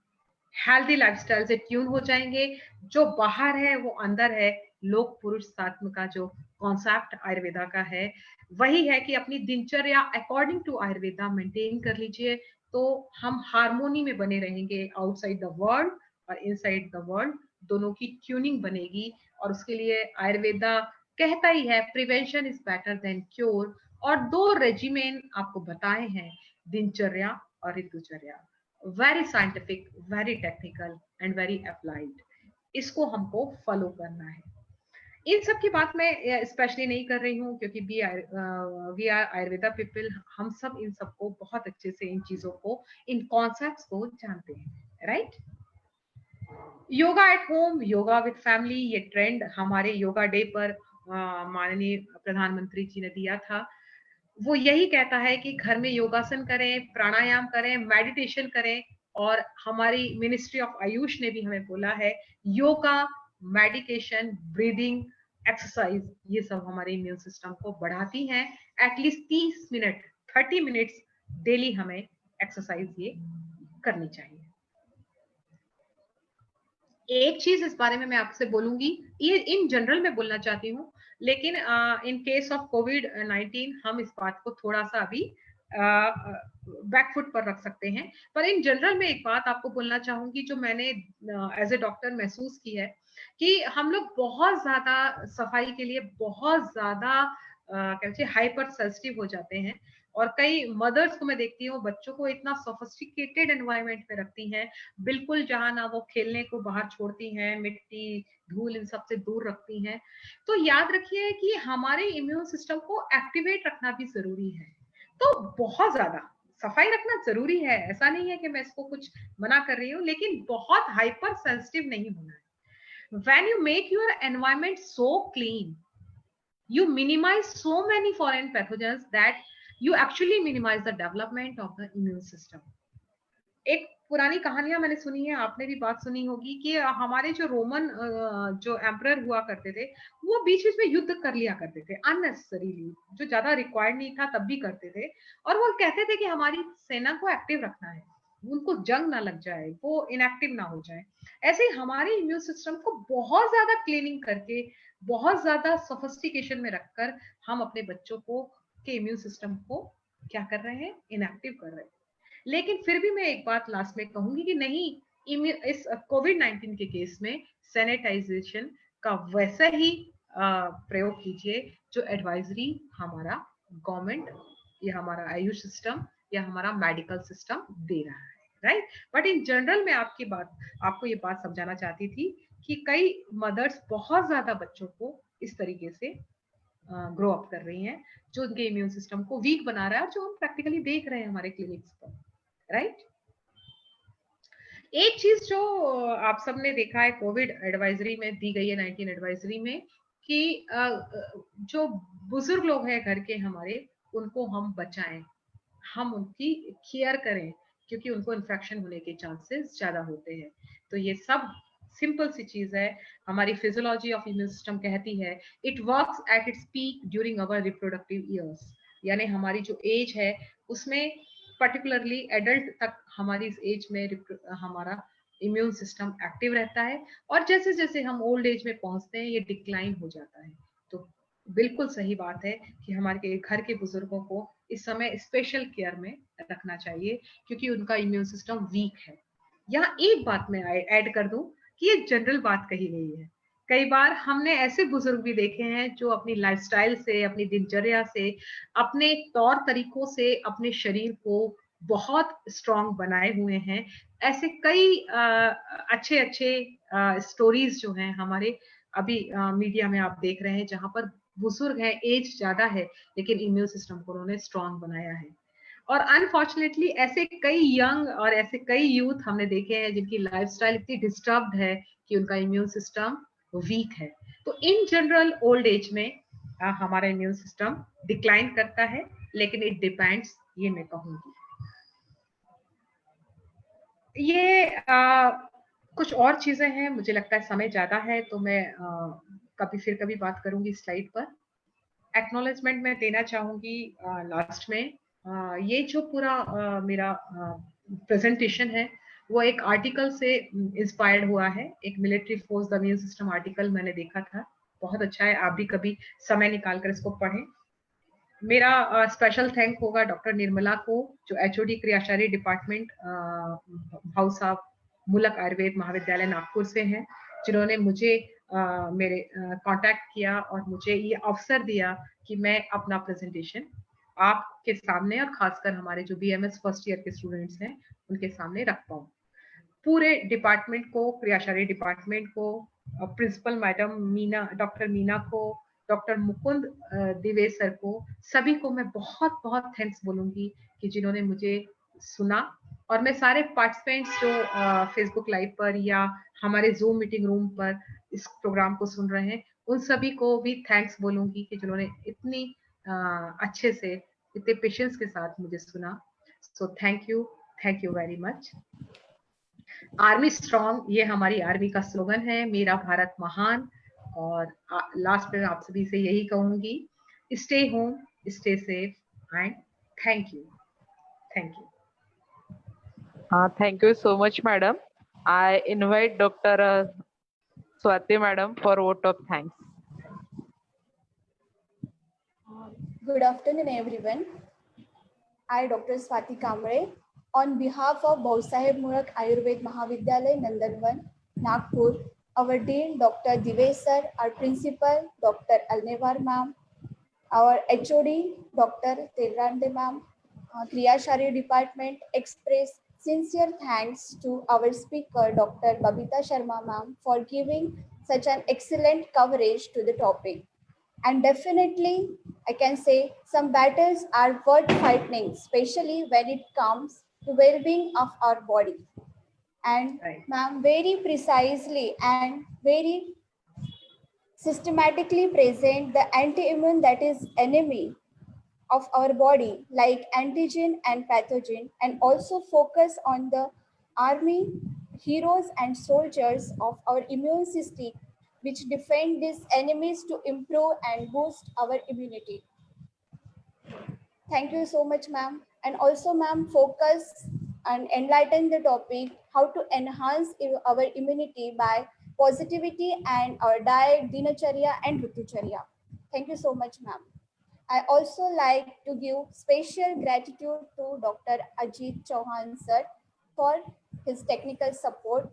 हेल्दी लाइफस्टाइल से ट्यून हो जाएंगे, जो बाहर है वो अंदर है। लोक पुरुष सात्म का जो कॉन्सेप्ट आयुर्वेदा का है वही है कि अपनी दिनचर्या अकॉर्डिंग टू आयुर्वेदा मेंटेन कर लीजिए, तो हम हार्मोनी में बने रहेंगे। आउटसाइड द वर्ल्ड और इनसाइड द वर्ल्ड दोनों की ट्यूनिंग बनेगी, और उसके लिए आयुर्वेदा कहता ही है prevention is better than cure. और 2 रेजिमेन आपको बताए हैं, दिनचर्या और ऋतुचर्या, very scientific, very technical and very applied. इसको हमको फॉलो करना है। इन सब की बात मैं स्पेशली नहीं कर रही हूँ क्योंकि वी आर आयुर्वेदा पीपल, हम सब इन सबको बहुत अच्छे से इन चीजों को, इन कॉन्सेप्ट्स को जानते हैं, right. Yoga at home, yoga with family, ये ट्रेंड हमारे योगा डे पर माननीय प्रधानमंत्री जी ने दिया था। वो यही कहता है कि घर में योगासन करें, प्राणायाम करें, मेडिटेशन करें, और हमारी मिनिस्ट्री ऑफ आयुष ने भी हमें बोला है योगा, मेडिकेशन, ब्रीदिंग, एक्सरसाइज, ये सब हमारे इम्यून सिस्टम को बढ़ाती हैं। एटलीस्ट 30 मिनट 30 मिनट्स डेली हमें एक्सरसाइज ये करनी चाहिए। एक चीज इस बारे में मैं आपसे बोलूंगी, ये इन जनरल में बोलना चाहती हूँ, लेकिन इन केस ऑफ कोविड-19 हम इस बात को थोड़ा सा अभी बैकफुट पर रख सकते हैं। पर इन जनरल में एक बात आपको बोलना चाहूंगी जो मैंने एज ए डॉक्टर महसूस की है, कि हम लोग बहुत ज्यादा सफाई के लिए बहुत ज्यादा कैसे हाइपर सेंसिटिव हो जाते हैं। और कई मदर्स को मैं देखती हूँ बच्चों को इतना सोफिस्टिकेटेड एनवायरनमेंट में रखती हैं, बिल्कुल जहां ना वो खेलने को बाहर छोड़ती हैं, मिट्टी धूल इन सब से दूर रखती हैं। तो याद रखिए कि हमारे इम्यून सिस्टम को एक्टिवेट रखना भी जरूरी है। तो बहुत ज्यादा सफाई रखना जरूरी है, ऐसा नहीं है कि मैं इसको कुछ मना कर रही हूँ, लेकिन बहुत हाइपर सेंसिटिव नहीं होना है। When you make your environment so clean, you minimize so many foreign pathogens that you actually minimize the development of the immune system. एक पुरानी कहानियां मैंने सुनी है, आपने भी बात सुनी होगी कि हमारे जो रोमन जो एम्परर हुआ करते थे, वो बीच बीच में युद्ध कर लिया करते थे अननेसेसरीली, जो ज्यादा रिक्वायर्ड नहीं था तब भी करते थे, और वो कहते थे कि हमारी सेना को एक्टिव रखना है। उनको जंग ना लग जाए, वो इनएक्टिव ना हो जाए। ऐसे ही हमारे इम्यून सिस्टम को बहुत ज्यादा क्लीनिंग करके, बहुत ज्यादा सोफिस्टिकेशन में रखकर हम अपने बच्चों को के इम्यून सिस्टम को क्या कर रहे हैं, इनएक्टिव कर रहे हैं। लेकिन फिर भी मैं एक बात लास्ट में कहूंगी कि नहीं, इस कोविड-19 के केस में सैनिटाइजेशन का वैसा ही प्रयोग कीजिए जो एडवाइजरी हमारा गवर्नमेंट या हमारा आयुष सिस्टम या हमारा मेडिकल सिस्टम दे रहा है, राइट। बट इन जनरल मैं आपको ये बात समझाना चाहती थी कि कई मदर्स बहुत ज्यादा बच्चों को इस तरीके से ग्रो अप कर रही हैं जो उनके इम्यून सिस्टम को वीक बना रहा है, और जो हम प्रैक्टिकली देख रहे हैं हमारे क्लिनिक्स पर, राइट। एक चीज जो आप सबने देखा है कोविड एडवाइजरी में दी गई है, 19 एडवाइजरी में, कि जो बुजुर्ग लोग हैं घर के हमारे, उनको हम बचाएं, हम उनकी केयर करें, क्योंकि उनको इन्फेक्शन होने के चांसेस ज्यादा होते हैं। तो ये सब सिंपल सी चीज है। हमारी फिजियोलॉजी ऑफ इम्यून सिस्टम कहती है it works at its peak during our reproductive years, यानी हमारी जो एज है उसमें, पर्टिकुलरली एडल्ट तक हमारी इस एज में हमारा इम्यून सिस्टम एक्टिव रहता है, और जैसे जैसे हम ओल्ड एज में पहुंचते हैं ये डिक्लाइन हो जाता है। तो बिल्कुल सही बात है कि हमारे घर के बुजुर्गों को इस समय स्पेशल केयर में रखना चाहिए, क्योंकि उनका इम्यून सिस्टम वीक है। यहाँ एक बात मैं ऐड कर दूं कि ये जनरल बात कही गई है। कई बार हमने ऐसे बुजुर्ग भी देखे हैं जो अपनी लाइफस्टाइल से, अपनी दिनचर्या से, अपने तौर तरीकों से अपने शरीर को बहुत स्ट्रांग बनाए हुए हैं। ऐसे कई अच्छे अच्छे स्टोरीज जो हैं हमारे अभी मीडिया में आप देख रहे हैं, जहां पर बुजुर्ग है, एज ज्यादा है, लेकिन इम्यून सिस्टम को उन्होंने स्ट्रांग बनाया है। और अनफॉर्चुनेटली ऐसे कई यंग और ऐसे कई यूथ हमने देखे हैं जिनकी लाइफस्टाइल इतनी डिस्टर्ब्ड है कि उनका इम्यून सिस्टम वीक है। तो इन जनरल ओल्ड एज में हमारा इम्यून सिस्टम डिक्लाइन करता है, लेकिन इट डिपेंड्स, ये मैं कहूंगी। ये कुछ और चीजें हैं, मुझे लगता है समय ज्यादा है तो मैं कभी फिर कभी बात करूंगी स्लाइड पर। एक्नॉलेजमेंट मैं देना चाहूंगी लास्ट में। ये जो पूरा मेरा प्रेजेंटेशन है वो एक आर्टिकल से इंस्पायर्ड हुआ है, एक military force the immune system article मैंने देखा था, बहुत अच्छा है, आप भी कभी समय निकाल कर इसको पढ़ें। मेरा स्पेशल थैंक होगा डॉक्टर निर्मला को, जो एचओडी क्रियाचारी डिपार्टमेंट हाउस ऑफ मुलक आयुर्वेद महाविद्यालय नागपुर से हैं, जिन्होंने मुझे मेरे कांटेक्ट किया और मुझे ये अवसर दिया कि मैं अपना प्रेजेंटेशन आपके सामने और खासकर हमारे जो बीएमएस फर्स्ट ईयर के स्टूडेंट्स हैं उनके सामने रख पाऊँ। पूरे डिपार्टमेंट को, क्रियाचारी डिपार्टमेंट को, principal madam Meena, doctor Meena को, डॉक्टर मुकुंद दिवेश सर को, सभी को मैं बहुत बहुत थैंक्स बोलूंगी कि जिन्होंने मुझे सुना। और मैं सारे पार्टिसिपेंट्स जो फेसबुक लाइव पर या हमारे जूम मीटिंग रूम पर इस प्रोग्राम को सुन रहे हैं, उन सभी को भी थैंक्स बोलूंगी कि जिन्होंने इतनी अच्छे से, इतने पेशेंस के साथ मुझे सुना। So thank you very much. Army strong, ये हमारी आर्मी का स्लोगन है, मेरा भारत महान। और लास्ट में आप सभी से यही कहूंगी, stay home, stay safe and thank you. Thank you. Thank you so much, madam. I invite Dr. Swati madam for vote of thanks. Good afternoon, everyone. I, Dr. Swati Kamre, on behalf of Bhausaheb Murak Ayurved Mahavidyalay, Nandanvan, Nagpur, our Dean, Dr. Divesh sir, our Principal, Dr. Alnevar ma'am, our HOD, Dr. Telrande ma'am, Kriyashari Department, express sincere thanks to our speaker, Dr. Babita Sharma ma'am, for giving such an excellent coverage to the topic. And definitely, I can say some battles are worth fighting, especially when it comes to well-being of our body. And ma'am, very precisely and very systematically present the anti-immune, that is enemy of our body, like antigen and pathogen, and also focus on the army, heroes and soldiers of our immune system, which defend these enemies to improve and boost our immunity. Thank you so much, ma'am. And also, ma'am, focus and enlighten the topic how to enhance our immunity by positivity and our diet, dinacharya and ritucharya. Thank you so much, ma'am. I also like to give special gratitude to Dr. Ajit Chauhan sir for his technical support.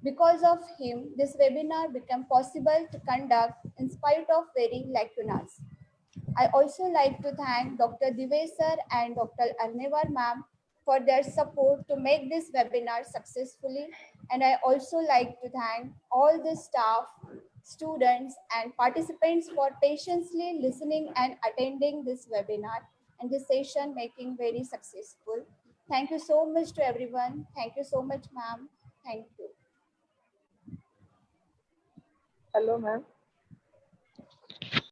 Because of him, this webinar became possible to conduct in spite of very lacunas. I also like to thank Dr. Divesh sir and Dr. Arnevar ma'am for their support to make this webinar successfully. And I also like to thank all the staff, students and participants for patiently listening and attending this webinar and this session making very successful. Thank you so much to everyone. Thank you so much, ma'am. Thank you. Hello, ma'am.